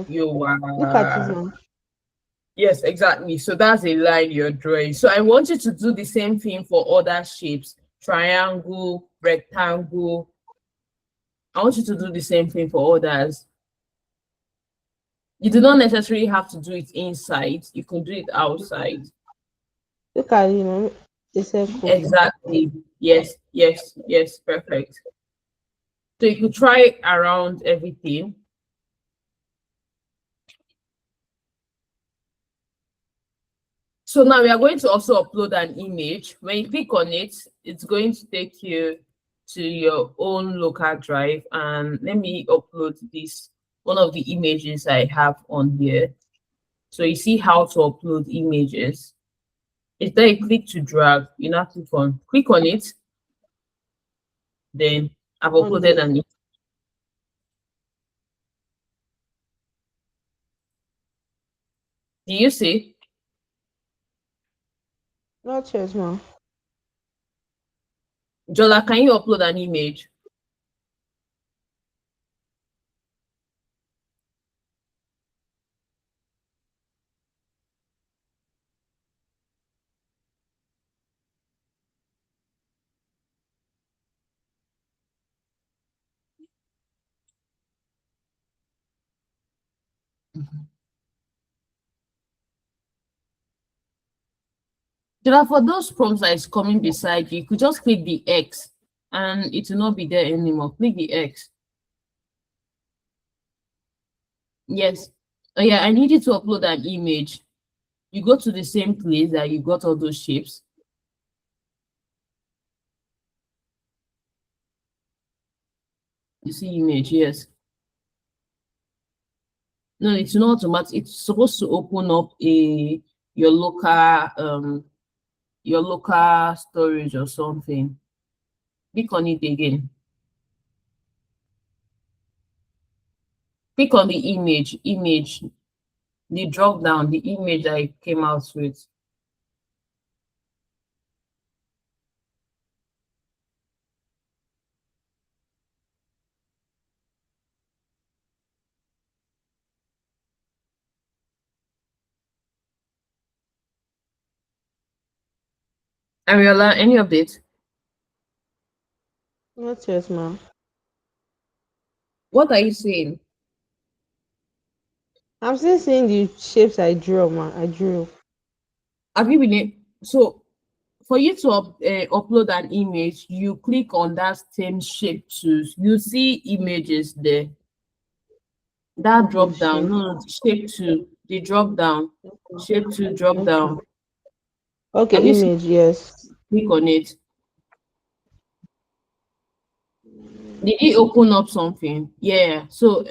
You Look at this are one. yes, exactly. So that's a line you're drawing. So I want you to do the same thing for other shapes, triangle, rectangle. I want you to do the same thing for others. You do not necessarily have to do it inside. You can do it outside. Look at it, ma. The circle. Exactly. Yes, yes, yes. Perfect. So you could try around everything. So now we are going to also upload an image. When you click on it, it's going to take you to your own local drive. And let me upload this, one of the images I have on here. So you see how to upload images. It's there you click to drag, you now click on it, then I've On uploaded the an image. Do you see? not yet, ma. Jola, can you upload an image? So for those prompts that is coming beside you could just click the X and it will not be there anymore. Click the X. Yes. Oh yeah, I need you to upload an image. You go to the same place that you got all those shapes. You see image, yes. No, it's not automatic. It's supposed to open up your local storage or something. Click on it again. Click on the image, the drop down, the image that it came out with. Ariola, any update? Not yet, ma. What are you saying? I'm still seeing the shapes I drew, ma. I drew. Have you so for you to upload an image, you click on that same shape tools. You see images there. That Okay, drop down, shape. no, shape two, the drop down, shape two drop Okay. down. Okay, Have you seen? image, yes. Click on it. Did it open up something? Yeah. So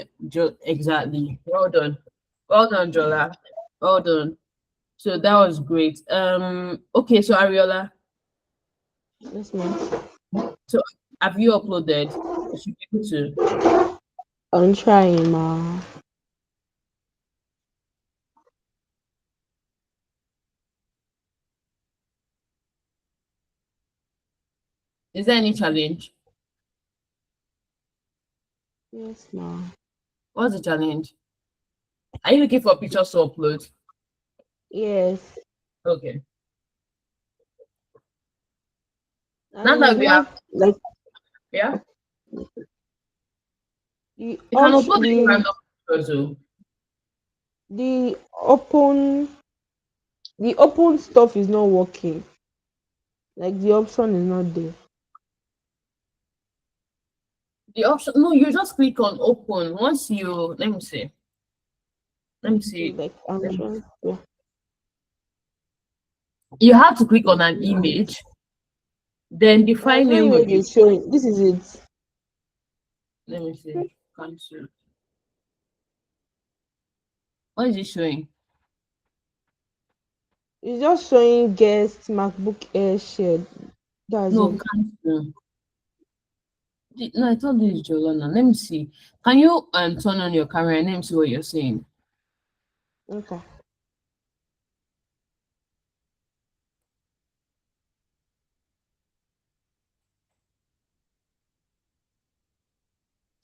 exactly. Well done. Well done, Jola. Well done. So that was great. Okay, so Ariola, Yes, ma. so have you uploaded? You should be able to. I'm trying, ma. Is there any challenge? Yes, ma. What's the challenge? Are you looking for pictures to upload? Yes. Okay. Now And that it's we have, not like yeah, the you can option, upload any random pictures. Oh. the open the open stuff is not working. Like the option is not there. The option, no, you just click on open. Once you, let me see. Let me Okay, see. like I'm trying to. You have to click on an image, then the file There's no name will image be, is showing. This is it. let me see. Cancel. What is it showing? It's just showing guest MacBook Air shared. That's No, all. cancel. No, I told you it's Jolana. Let me see. Can you turn on your camera and let me see what you're saying? Okay.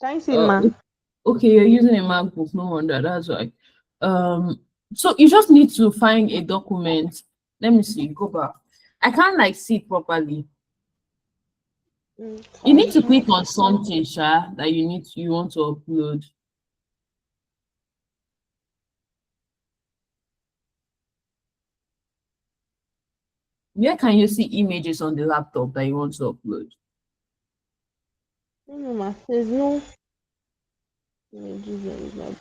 Can you see, Uh, ma? okay, you're using a MacBook, no wonder, that's why. Um, so you just need to find a document. Let me see, go back. I can't like see it properly. You need Okay. to click on something, Sha, that you want to upload. Where can you see images on the laptop that you want to upload? No, ma. There's no images on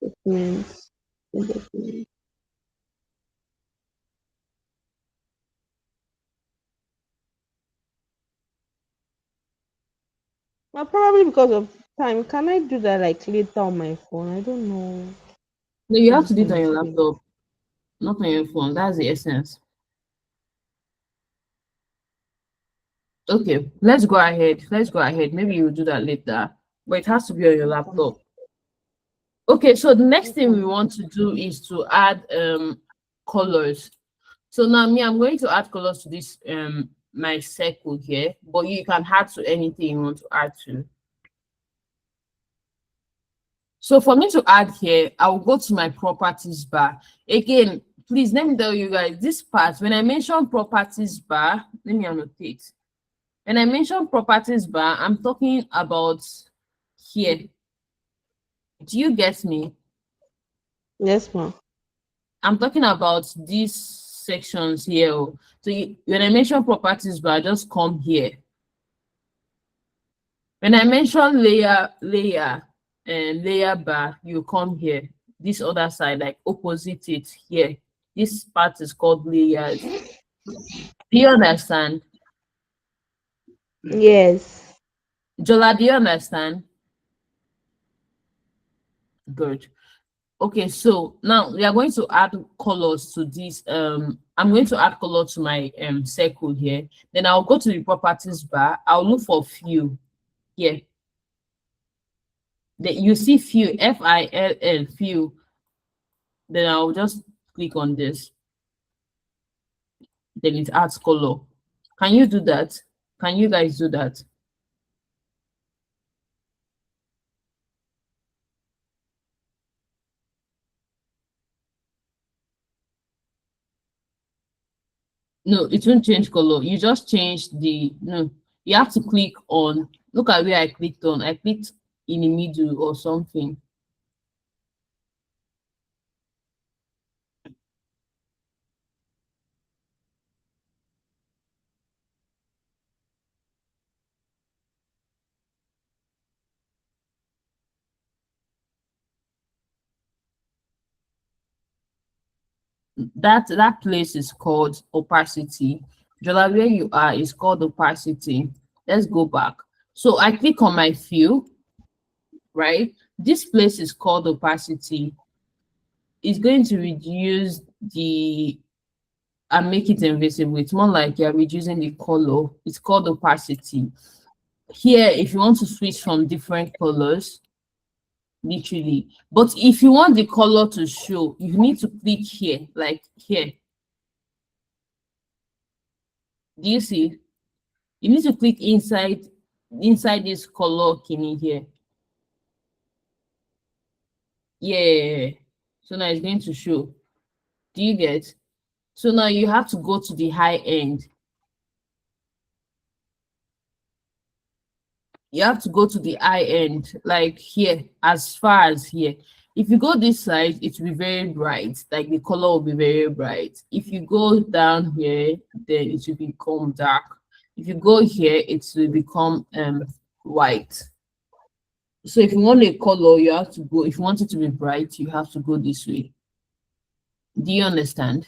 the documents. Documents. Well, probably because of time. Can I do that like later on my phone? I don't know No, you how have this to do it thing on is your doing. laptop, not on your phone. That's the essence. Okay, let's go ahead. Let's go ahead. Maybe you'll do that later, but it has to be on your Okay. laptop. Okay, so the next thing we Okay. want to do is to add colors. So now me, I'm going to add colors to this my circle here, but you can add to anything you want to add to. So for me to add here, I will go to my properties bar. Again, please let me tell you guys this part. When I mention properties bar, let me annotate. When I mention properties bar, I'm talking about here. Do you get me? Yes, ma. I'm talking about this sections here. Oh. So when I mention properties bar, just come here. When I mention layer and layer bar, you come here. This other side, like opposite it here. This part is called layers. Do you understand? Yes. Jola, do you understand? Good. Okay, so now we are going to add colors to this. I'm going to add color to my circle here. Then I'll go to the properties bar. I'll look for few here. Then you see few, Fill, few. Then I'll just click on this. Then it adds color. Can you do that? Can you guys do that? No, it won't change color. You just change the no. You have to click on. Look at where I clicked on. I clicked in the middle or something. That place is called opacity. Jola, where you are is called opacity. Let's go back. So I click on my fill, right? This place is called opacity. It's going to reduce the and make it invisible. It's more like you're reducing the color. It's called opacity. Here, if you want to switch from different colors, literally. But if you want the color to show, you need to click here, like here. Do you see? You need to click inside this color key here. Yeah. So now it's going to show. Do you get? So now you have to go to the high end. You have to go to the high end, like here, as far as here. If you go this side, it will be very bright, like the color will be very bright. If you go down here, then it will become dark. If you go here, it will become white. So if you want a color, you have to go. If you want it to be bright, you have to go this way. Do you understand?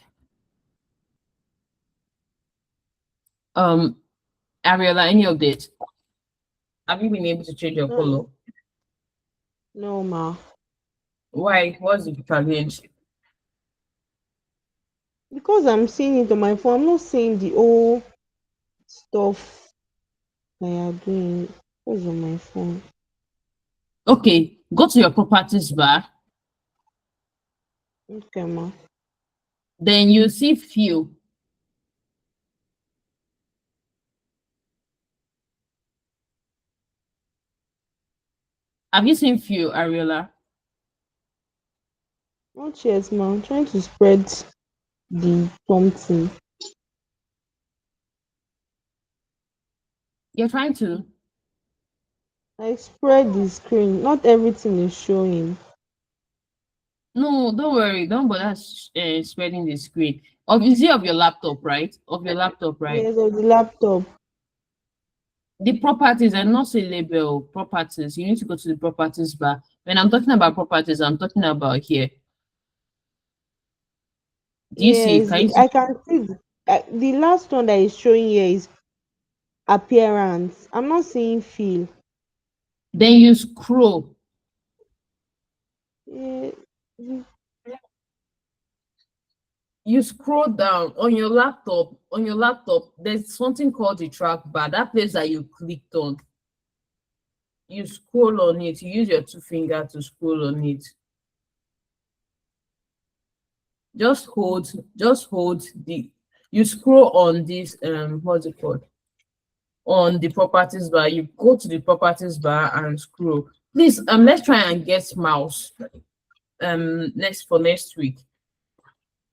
Ariella, any update? Have you been able to change your color? No, no, ma. Why? What's the challenge? Because I'm seeing it on my phone, I'm not seeing the whole stuff that you're doing. What's on my phone? Okay, go to your properties bar. Okay, ma. Then you see few. Have you seen few, Ariella? Not yet, ma. I'm trying to spread the something. You're trying to. I spread the screen. Not everything is showing. No, don't worry. Don't bother spreading the screen. Obviously, of your laptop, right? Of your laptop, right? Yes, of the laptop. The properties and not say label properties. You need to go to the properties bar. When I'm talking about properties, I'm talking about here. Do you see? Yes, Can you see? I can see the last one that is showing here is appearance. I'm not seeing feel. Then you scroll. Yeah, You scroll down on your laptop. On your laptop, there's something called the track bar. That place that you clicked on. You scroll on it. You use your two fingers to scroll on it. Just hold the. You scroll on this. What's it called? On the properties bar, you go to the properties bar and scroll. Please, let's try and get mouse. Next week.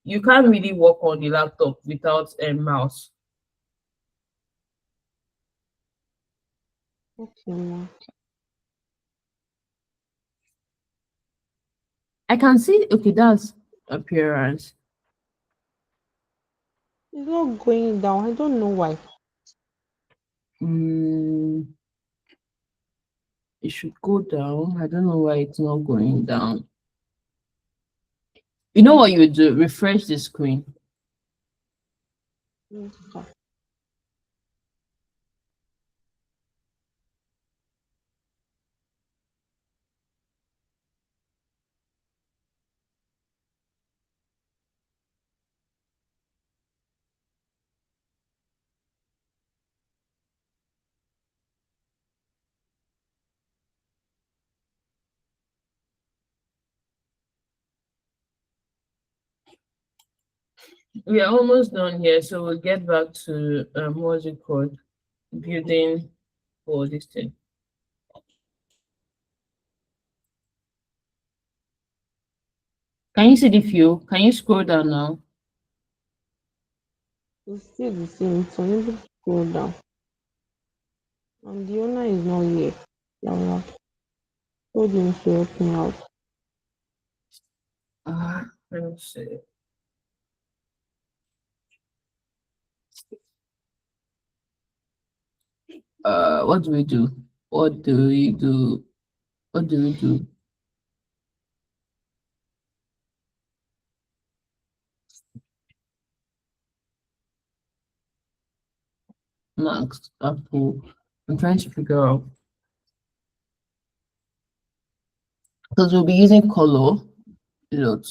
You can't really work on the laptop without a mouse. okay, ma. I can see. Okay, that's appearance. It's not going down. I don't know why. Mm, it should go down. I don't know why it's not going down. You know what you would do? Refresh the screen. Okay. We are almost done here, so we'll get back to what's it called? Building for this thing. Can you see the view? Can you scroll down now? It's still the same. It's unable to go down. And the owner is not here. Yeah, told him to help me out. Let me see. What do we do? What do we do? What do we do? Next, Apple. I'm trying to figure out because we'll be using color a lot.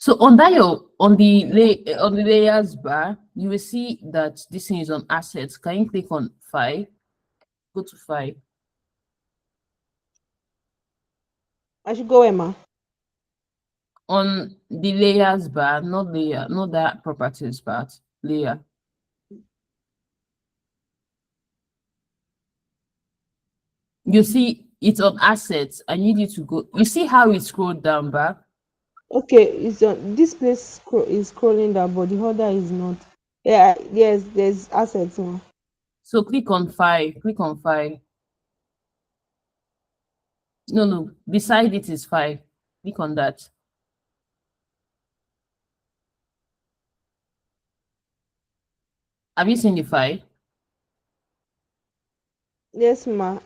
So on that on the layers bar, you will see that this thing is on assets. Can you click on file? Go to file. I should go, Emma. On the layers bar, not layer, not that properties part, layer. You see it's on assets. I need you to go. You see how it scrolled down back? Okay, it's on this place is scrolling down, but the other is not. Yeah, yes, there's assets now. So click on file. Click on file. No, no. Beside it is file. Click on that. Have you seen the file? Yes, ma.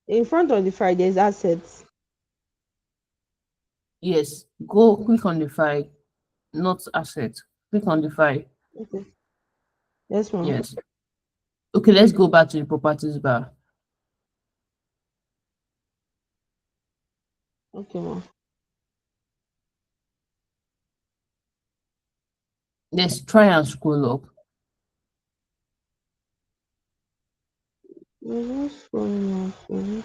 In front of the file, there's assets. Yes. Go click on the file, not asset. Click on the file. Okay. Yes, ma. Yes. Okay, let's go back to the properties bar. Okay, ma. Let's try and scroll up. What's going on?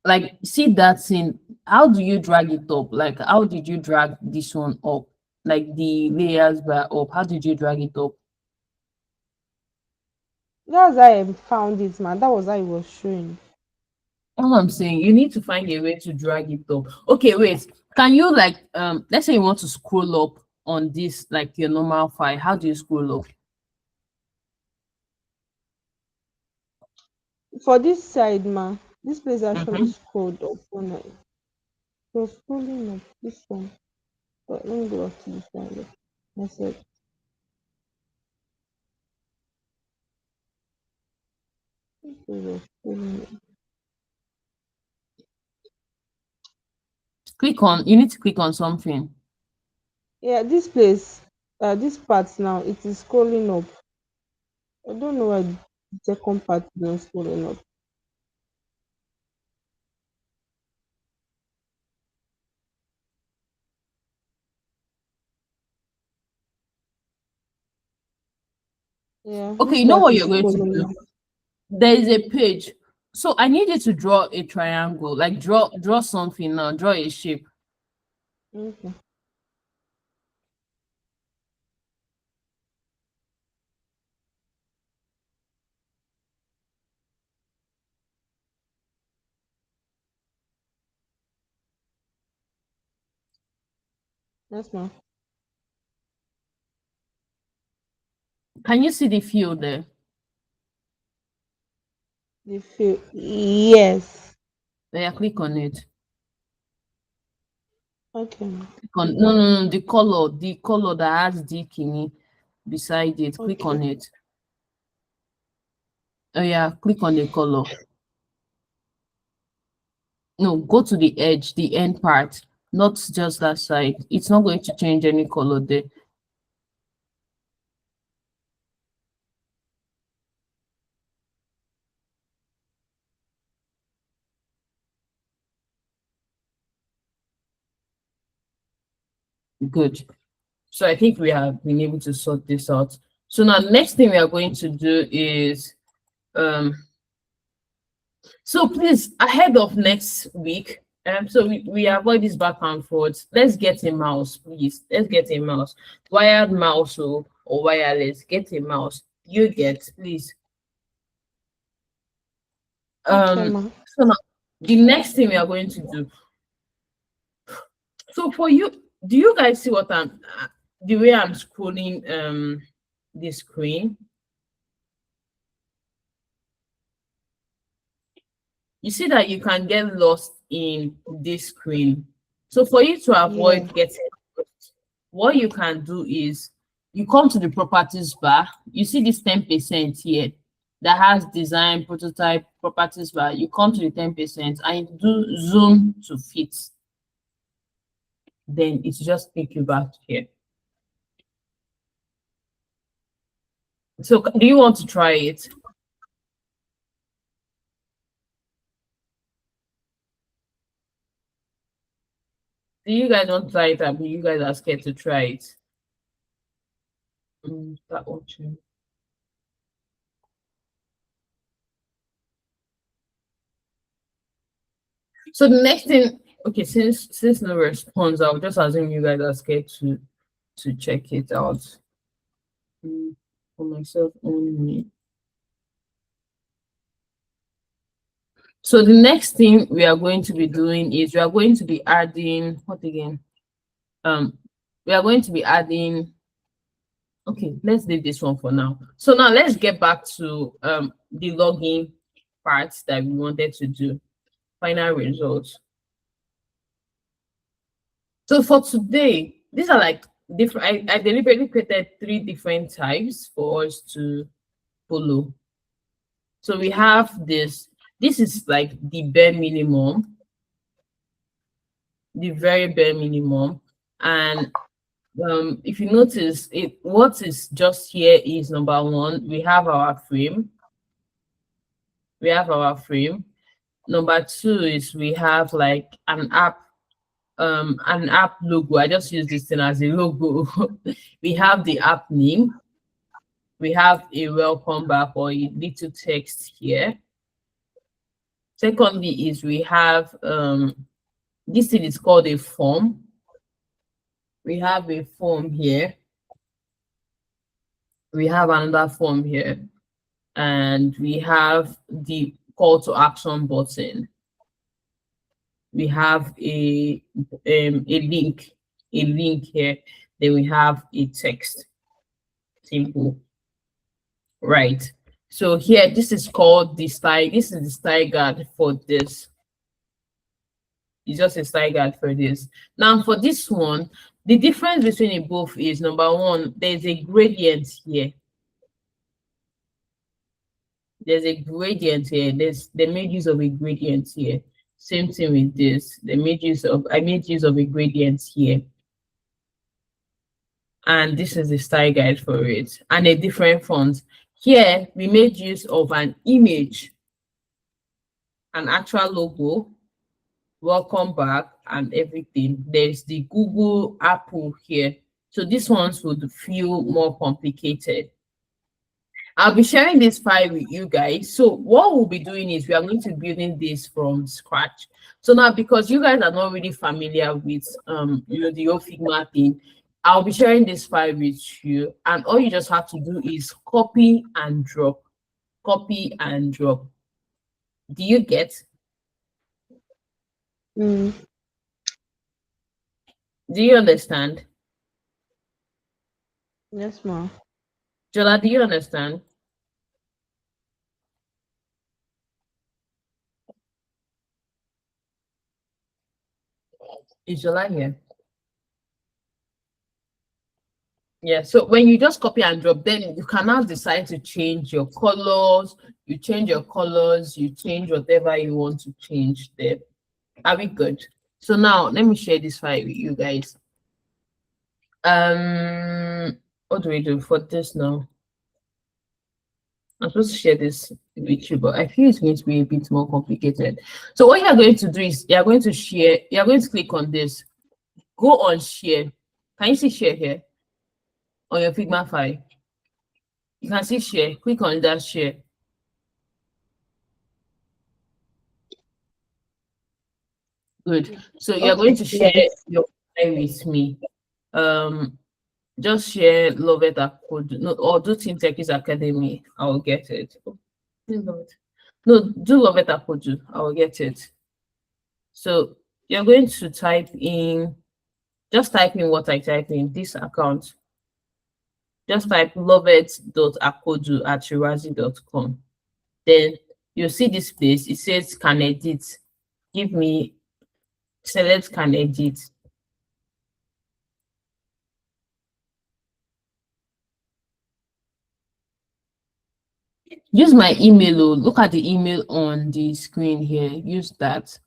Like, see that thing. How do you drag it up? Like, how did you drag this one up? Like the layers bar up. How did you drag it up? That's how I found it, man. That was how it was showing. All I'm saying, you need to find a way to drag it up. Okay, wait. Can you like let's say you want to scroll up on this like your normal file. How do you scroll up? For this side, ma, this place actually Mhm. scrolled up when I was scrolling up this one. But let me go back to this one. I said, this place was scrolling up. Click on, you need to click on something. Yeah, this place, this part now, it is scrolling up. I don't know why the second part is not scrolling up. Yeah, Okay, this you know part what is you're going to scrolling do? up. There is a page. So I need you to draw a triangle. Like draw something now. Draw a shape. Okay, that's my Can you see the field there? the feel. Yes. Yeah, click on it. Okay, ma. No, the color that has the kini beside it. Click Okay. on it. Oh yeah, click on the color. No, go to the edge, the end part, not just that side. It's not going to change any color there. Good. So I think we have been able to sort this out. So now next thing we are going to do is so please ahead of next week. So we avoid this back and forth. Let's get a mouse, please. Let's get a mouse. Wired mouse or wireless. Get a mouse. You get, please. Okay, ma. So now the next thing we are going to do. So for you, do you guys see what I'm the way I'm scrolling the screen? You see that you can get lost in this screen. So for you to Yeah. avoid getting lost, what you can do is you come to the properties bar. You see this 10% here that has design, prototype, properties bar. You come to the 10% and you do zoom to fit. Then it's just take you back here. So do you want to try it? Do you guys want to try it? Or you guys are scared to try it? That one too. So the next thing, okay, since no response, I'll just assume you guys are scared to check it out. For myself only. So the next thing we are going to be doing is we are going to be adding what again? We are going to be adding. Okay, let's leave this one for now. So now let's get back to the login parts that we wanted to do. Final results. So for today, these are like different. I deliberately created 3 different types for us to follow. So we have this. This is like the bare minimum, the very bare minimum. And if you notice, what is just here is number one, we have our frame. We have our frame. Number two is we have like an app logo. I just use this thing as a logo. We have the app name. We have a welcome back or a little text here. Secondly is we have this thing is called a form. We have a form here. We have another form here, and we have the call to action button. We have a link here. Then we have a text. Simple. Right. So here, this is called the style. This is the style guide for this. It's just a style guide for this. Now for this one, the difference between the both is number one, there's a gradient here. There's a gradient here. They made use of a gradient here. Same thing with this. I made use of a gradient here. And this is the style guide for it. And a different font. Here we made use of an image, an actual logo, welcome back, and everything. There's the Google Apple here. So these ones would feel more complicated. I'll be sharing this file with you guys. So what we'll be doing is we are going to be building this from scratch. So now, because you guys are not really familiar with the whole Figma thing, I'll be sharing this file with you, and all you just have to do is copy and drop. Copy and drop. Do you get? Mm. Do you understand? Yes, ma. Jola, do you understand? Is July here? Yeah, so when you just copy and drop, then you can now decide to change your colors, you change your colors, you change whatever you want to change there. Are we good? So now let me share this file with you guys. What do we do for this now? I'm supposed to share this with you, but I feel it's going to be a bit more complicated. So what you're going to do is you're going to share, you're going to click on this, go on share. Can you see share here on your Figma file? You can see share, click on that share. Good. So you're going Okay. to share Yes. your file with me. Just share Love It Code, no, or do Team Techies Academy. I'll get it. Oh, Lord. No, do Love It Code. I'll get it. So you're going to type in, just type in what I type in this account. Just type lovet.akodu@shirazi.com. Then you'll see this place. It says can edit. Give me, select can edit. Use my email. Oh, look at the email on the screen here. Use that.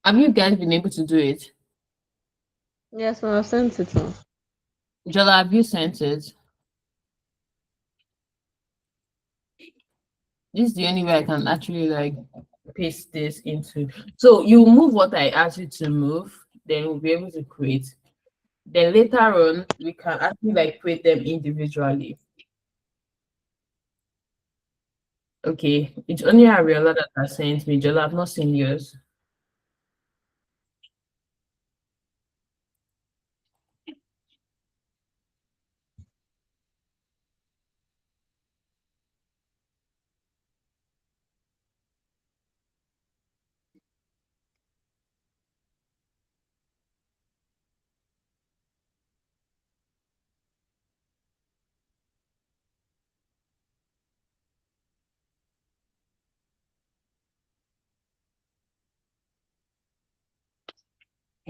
Have you guys been able to do it? Yes, I've sent it now. Jola, have you sent it? This is the only way I can actually like paste this into. So you move what I asked you to move, then we'll be able to create. Then later on, we can actually like create them individually. Okay, it's only Ariola that has sent me. Jola, I've not seen yours.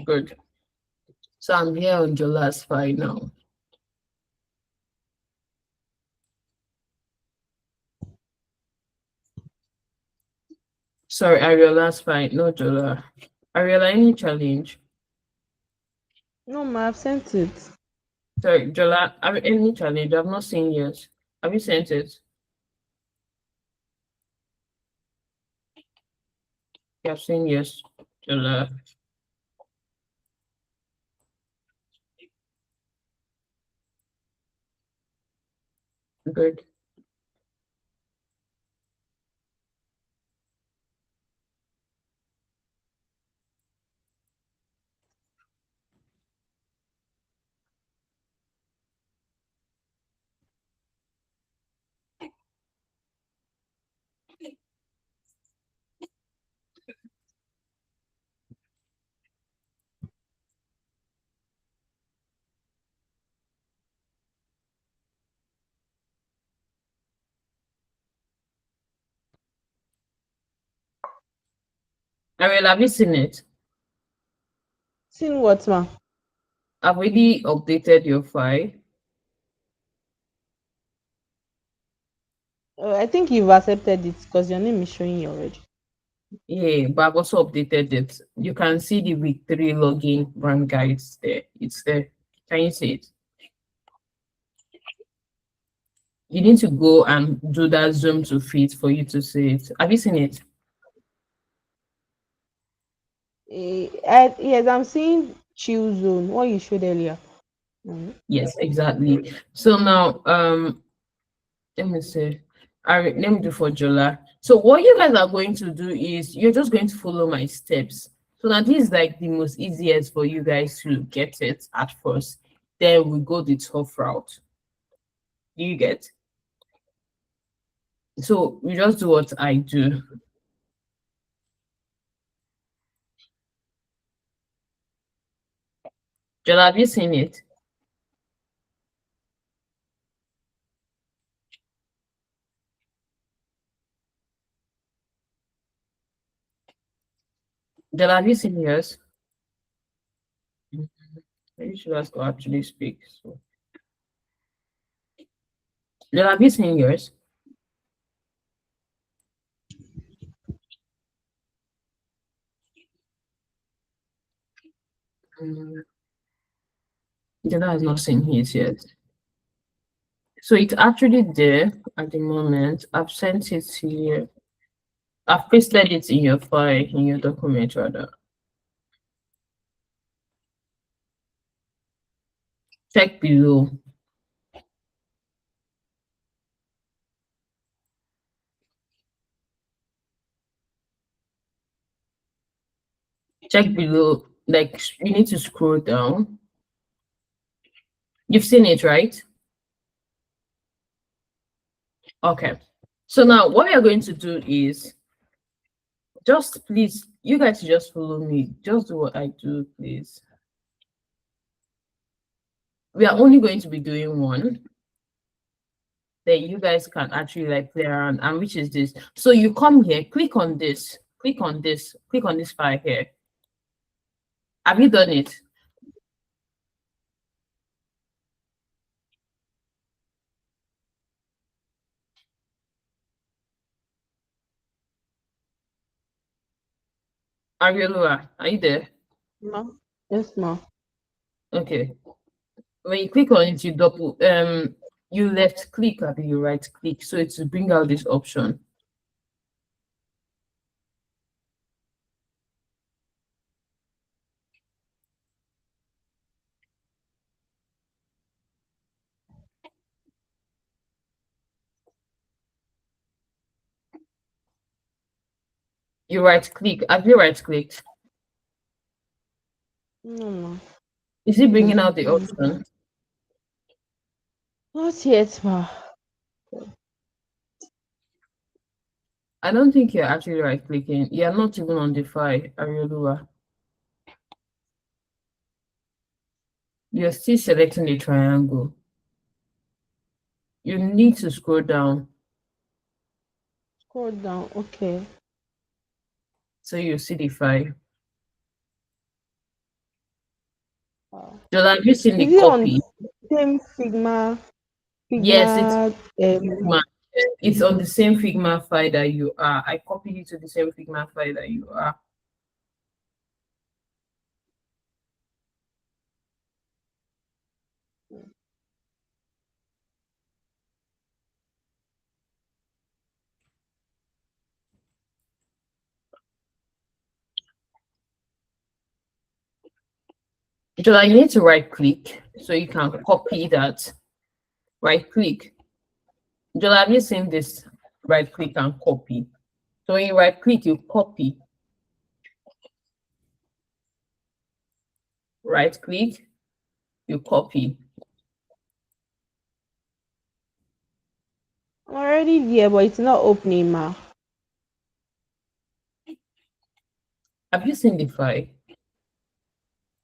Good. So I'm here on Jola's file now. Sorry, Ariola's fine. No, Jola. Ariola, any challenge? No, ma, I've sent it. Sorry, Jola, any challenge? I've not seen yours. Have you sent it? You have seen yours, Jola. Good. Ariola, have you seen it? Seen what, ma? I've already updated your file. I think you've accepted it because your name is showing here already. Yeah, but I've also updated it. You can see the week 3 login brand guides there. It's there. Can you see it? You need to go and do that zoom to fit for you to see it. Have you seen it? Yes, I'm seeing chill zone. What you showed earlier. Mhm. Yes, exactly. So now, let me see. Let me do for Jola. So what you guys are going to do is you're just going to follow my steps. So now this is like the most easiest for you guys to get it at first. Then we go the tough route. Do you get? So we just do what I do. Jola, have you seen it? Jola, have you seen yours? Mhm. Maybe she has to actually speak. So Jola, have you seen yours? Mm, Jola has not seen his yet. So it's actually there at the moment. I've sent it to you. I've pasted it in your file, in your document rather. Check below. Check below. Like you need to scroll down. You've seen it, right? Okay. So now what we are going to do is just please, you guys just follow me. Just do what I do, please. We are only going to be doing one. That you guys can actually like play around, and which is this. So you come here, click on this, click on this file here. Have you done it? Arielua, are you there? Ma. Yes, ma. Okay. When you click on it, you left click or you right click. So it's to bring out this option. You right click. Have you right clicked? No, ma. Is it bringing out the option? Not yet, ma. I don't think you're actually right clicking. You're not even on the file, Arielua. You're still selecting the triangle. You need to scroll down Scroll down. Okay. so you see the file. Wow. Jola, have you seen the Is it on copy? same Figma? Yes, it's Figma. Figma. It's on the same Figma file that you are. I copied it to the same Figma file that you are. Jola, you need to right click so you can copy that. Right click. Jola, have you seen this? Right click and copy. So when you right click, you copy. Right click, you copy. I'm already there, but it's not opening, ma. Have you seen the file?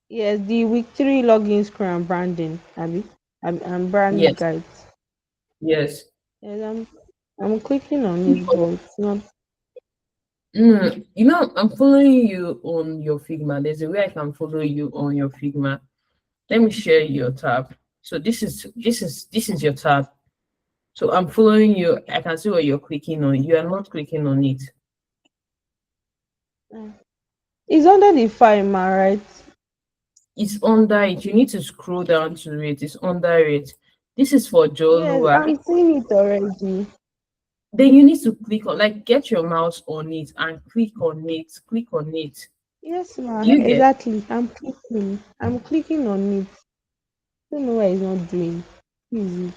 Yes, the week 3 login screen and branding. Abby. And brand Yes, guides. yes. Yes, I'm clicking on it, but it's not. I'm following you on your Figma. There's a way I can follow you on your Figma. Let me share your tab. So this is your tab. So I'm following you. I can see what you're clicking on. You are not clicking on it. Uh, It's under the Figma, right? It's under it. You need to scroll down to it. It's under it. This is for Yes, Jolua. I'm seeing it already. Then you need to click on, like, get your mouse on it and click on it. Click on it. Yes, ma. Do you get? Exactly. I'm clicking. I'm clicking on it. Don't know why it's not doing. Who is it?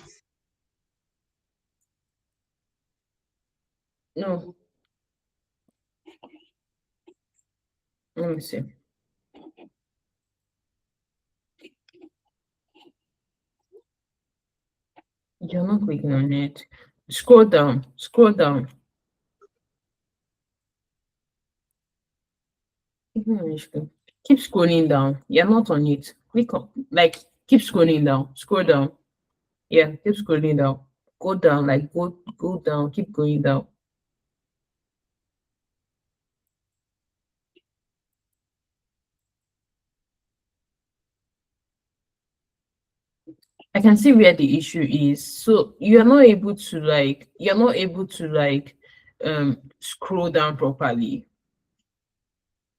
No. Let me see. You're not clicking on it. Scroll down. Scroll down. Keep scrolling down. You're not on it. Click on, like, keep scrolling down. Scroll down. Yeah, keep scrolling down. Go down, like, go down. Keep going down. I can see where the issue is. So you're not able to scroll down properly.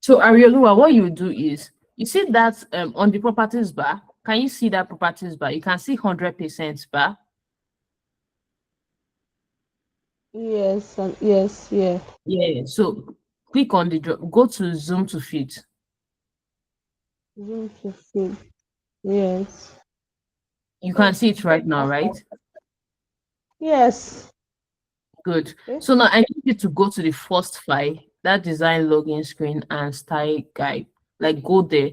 So Ariolua, what you do is, you see that on the properties bar, can you see that properties bar? You can see 100% bar. Yes, yes, yeah. Yeah. So click on the go to zoom to fit. Zoom to fit. Yes. You can see it right now, right? Yes. Good. Okay. So now I need you to go to the first file, that design login screen and style guide. Like, go there.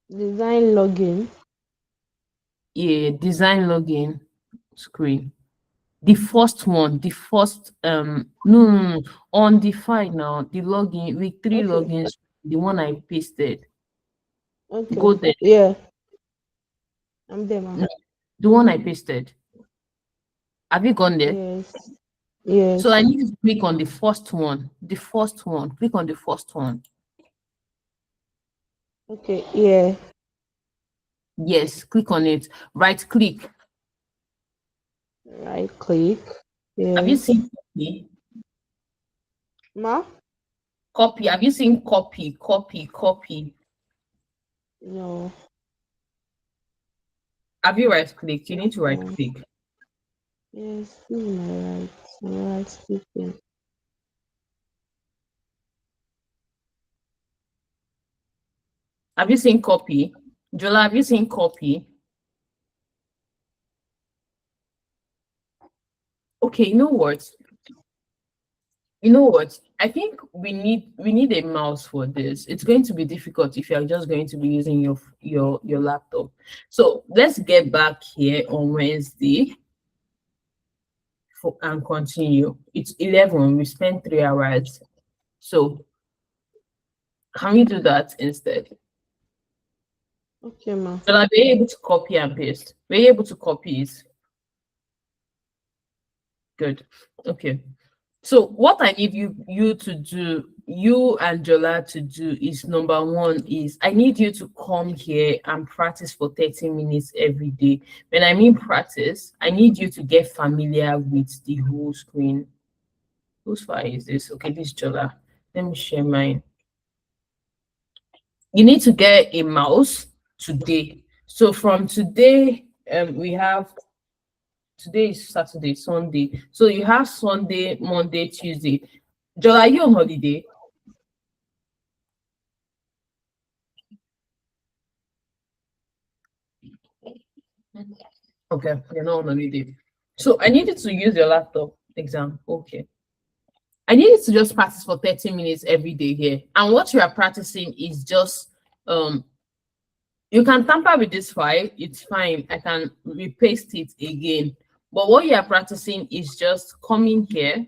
Design login. Yeah, design login screen. The first one, the first no, no, no, on the file now, the login with three Okay. logins, the one I pasted. Okay. Go there. Yeah. I'm there, ma. No, the one I pasted. Have you gone there? Yes. So I Yes. need you to click on the first one. The first one. Click on the first one. Okay. Yeah. Yes, click on it. Right click. Right click. Have you Yes. seen copy? Ma? Copy. Have you seen copy? Copy. Copy. No. Have you right clicked? You This need to right one. click. Yes. This is my right. My right clicking. Have you seen copy? Jola, have you seen copy? Okay, you know what? You know what? I think we need a mouse for this. It's going to be difficult if you're just going to be using your laptop. So let's get back here on Wednesday and continue. It's 11. We spent 3 hours. So can we do that instead? Okay, ma. So I'll be able to copy and paste. We're able to copy it. Good. Okay. So what I need you to do, you and Jola to do, is number one is I need you to come here and practice for 30 minutes every day. When I mean practice, I need you to get familiar with the whole screen. Whose file is this? Okay, this is Jola. Let me share mine. You need to get a mouse today. So from today, we have today is Saturday, Sunday. So you have Sunday, Monday, Tuesday. Jola, are you on holiday? Okay, you're not on holiday. So I needed to use your laptop exam. Okay. I needed to just practice for 30 minutes every day here. And what you are practicing is just you can tamper with this file, it's fine. I can repaste it again. But what you are practicing is just coming here,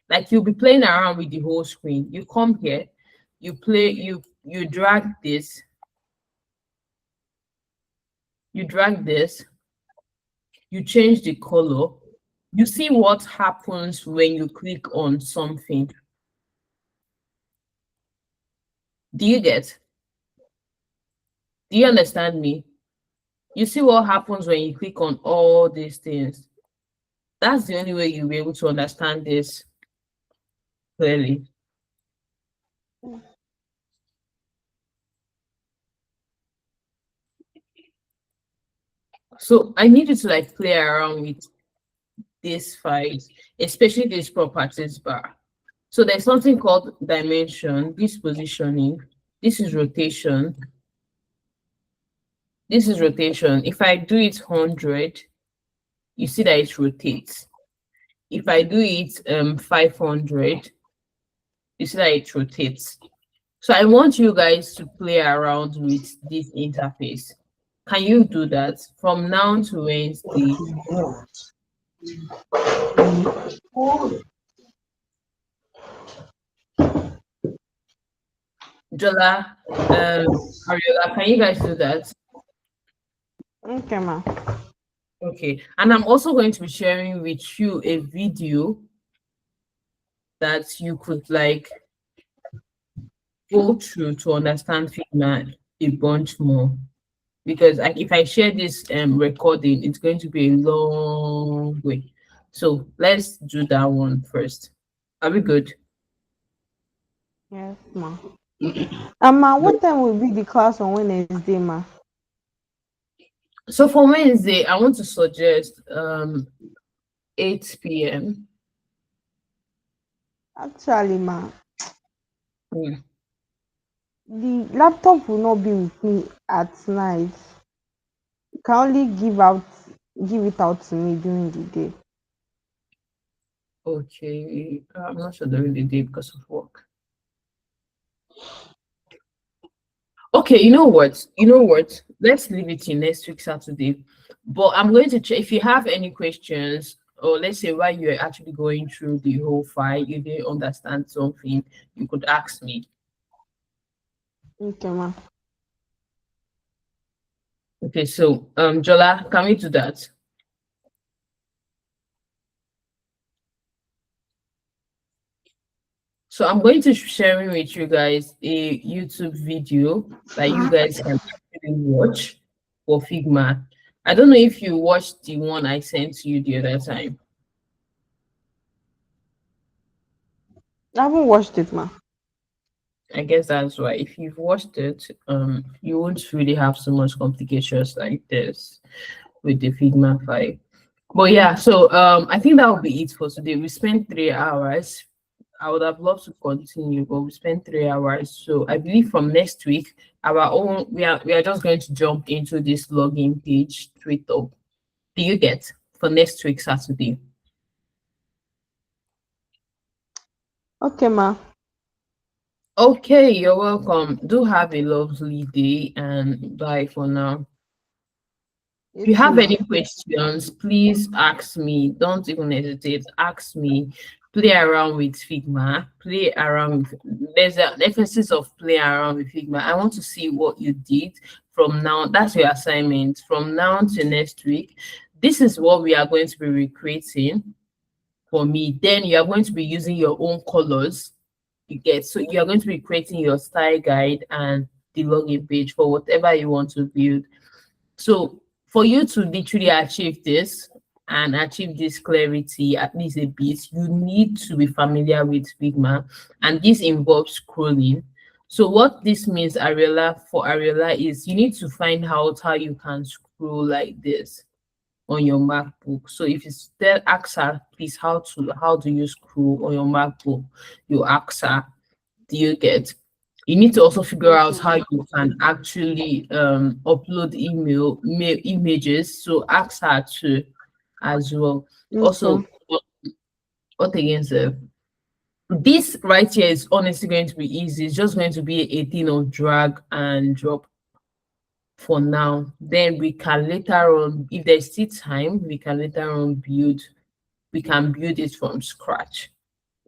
like you'll be playing around with the whole screen. You come here, you play, you drag this, you drag this, you change the color. You see what happens when you click on something. Do you get? Do you understand me? You see what happens when you click on all these things. That's the only way you'll be able to understand this clearly. So I need you to like play around with this file, especially this properties bar. So there's something called dimension, this positioning, this is rotation, this is rotation. If I do it 100, you see that it rotates. If I do it 500, you see that it rotates. So I want you guys to play around with this interface. Can you do that from now to Wednesday? Jola, Ariola, can you guys do that? Okay, ma. Okay. And I'm also going to be sharing with you a video that you could like go through to understand Figma a bunch more. Because like if I share this recording, it's going to be a long way. So let's do that one first. Are we good? Yes, ma. Ma, what time will be the class on Wednesday, ma? So for Wednesday, I want to suggest 8 p.m. Actually, ma, Mm. the laptop will not be with me at night. You can only give it out to me during the day. Okay, I'm not sure during the day because of work. Okay, you know what? You know what? Let's leave it in next week Saturday. But I'm going to check if you have any questions, or let's say while you're actually going through the whole file, you didn't understand something, you could ask me. Okay, ma. Okay, so Jola, can we do that? So I'm going to be sharing with you guys a YouTube video that you guys can actually watch for Figma. I don't know if you watched the one I sent to you the other time. I haven't watched it, ma. I guess that's why. If you've watched it, you won't really have so much complications like this with the Figma file. But yeah, so I think that will be it for today. We spent 3 hours. I would have loved to continue, but we spent 3 hours. So I believe from next week, our own we are just going to jump into this login page straight up. Do you get for next week Saturday? Okay, ma. Okay, you're welcome. Do have a lovely day and bye for now. If You you too, have ma. any questions, please ask me. Don't even hesitate. Ask me. Play around with Figma. Play around with, there's an emphasis of play around with Figma. I want to see what you did from now. That's your assignment. From now to next week. This is what we are going to be recreating for me. Then you are going to be using your own colors. You get, so you are going to be creating your style guide and the login page for whatever you want to build. So for you to literally achieve this and achieve this clarity, at least a bit, you need to be familiar with Figma, and this involves scrolling. So what this means, Ariella, for Ariella, is you need to find out how you can scroll like this on your MacBook. So if you tell ask her, please, how do you scroll on your MacBook? You ask her, do you get? You need to also figure out Okay, how ma. you can actually upload images. So ask her to as well. Also, Okay. what again, sir? This right here is honestly going to be easy. It's just going to be a thing of drag and drop for now. Then we can later on, if there's still time, we can later on we can build it from scratch.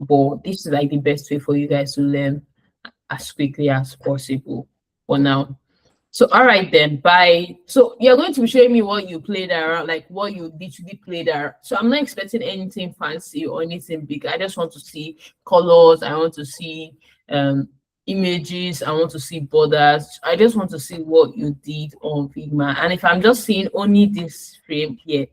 But this is like the best way for you guys to learn as quickly as possible for now. So all right then, bye. So you're going to be showing me what you played around, like what you literally played around. So I'm not expecting anything fancy or anything big. I just want to see colors. I want to see images. I want to see borders. I just want to see what you did on Figma. And if I'm just seeing only this frame here,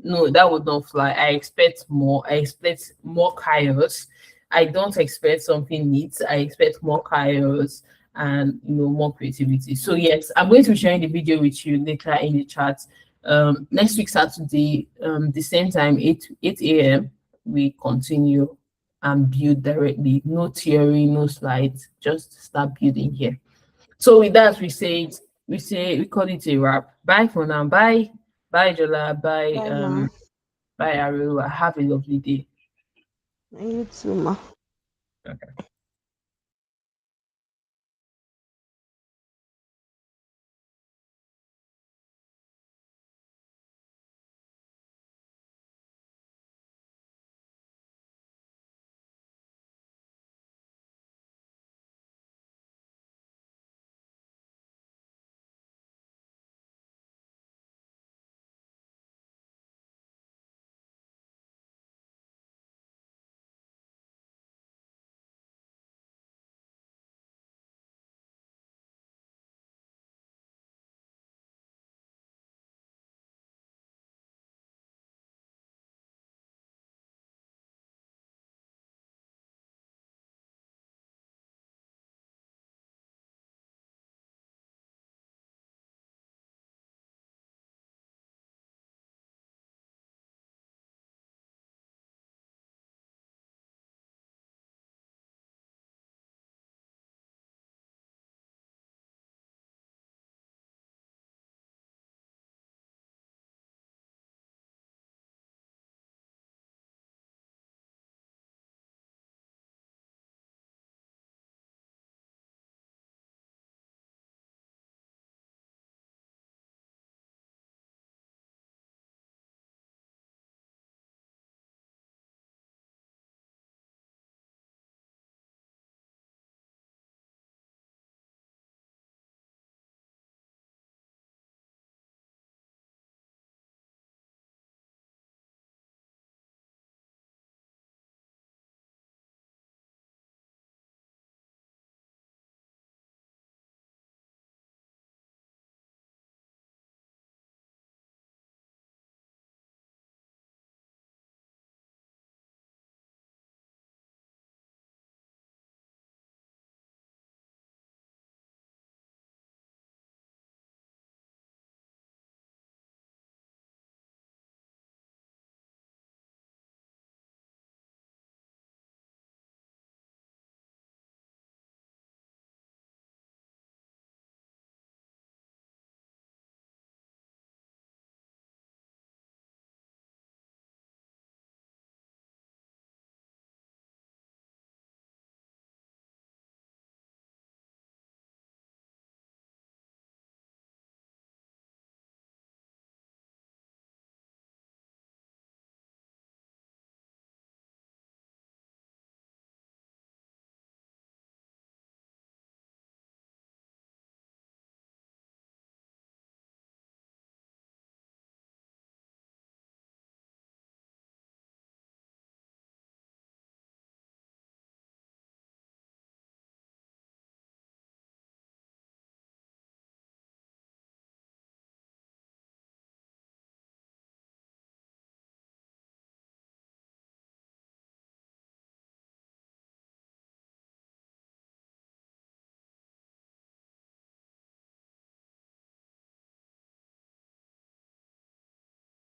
no, that would not fly. I expect more. I expect more chaos. I don't expect something neat. I expect more chaos and more creativity. So yes, I'm going to be sharing the video with you later in the chat. Next week Saturday, the same time, 8 a.m. we continue and build directly. No theory, no slides, just start building here. So with that, we call it a wrap. Bye for now. Bye Jola. Bye, ma. Bye Ariel. Have a lovely day. And you too, ma. Okay.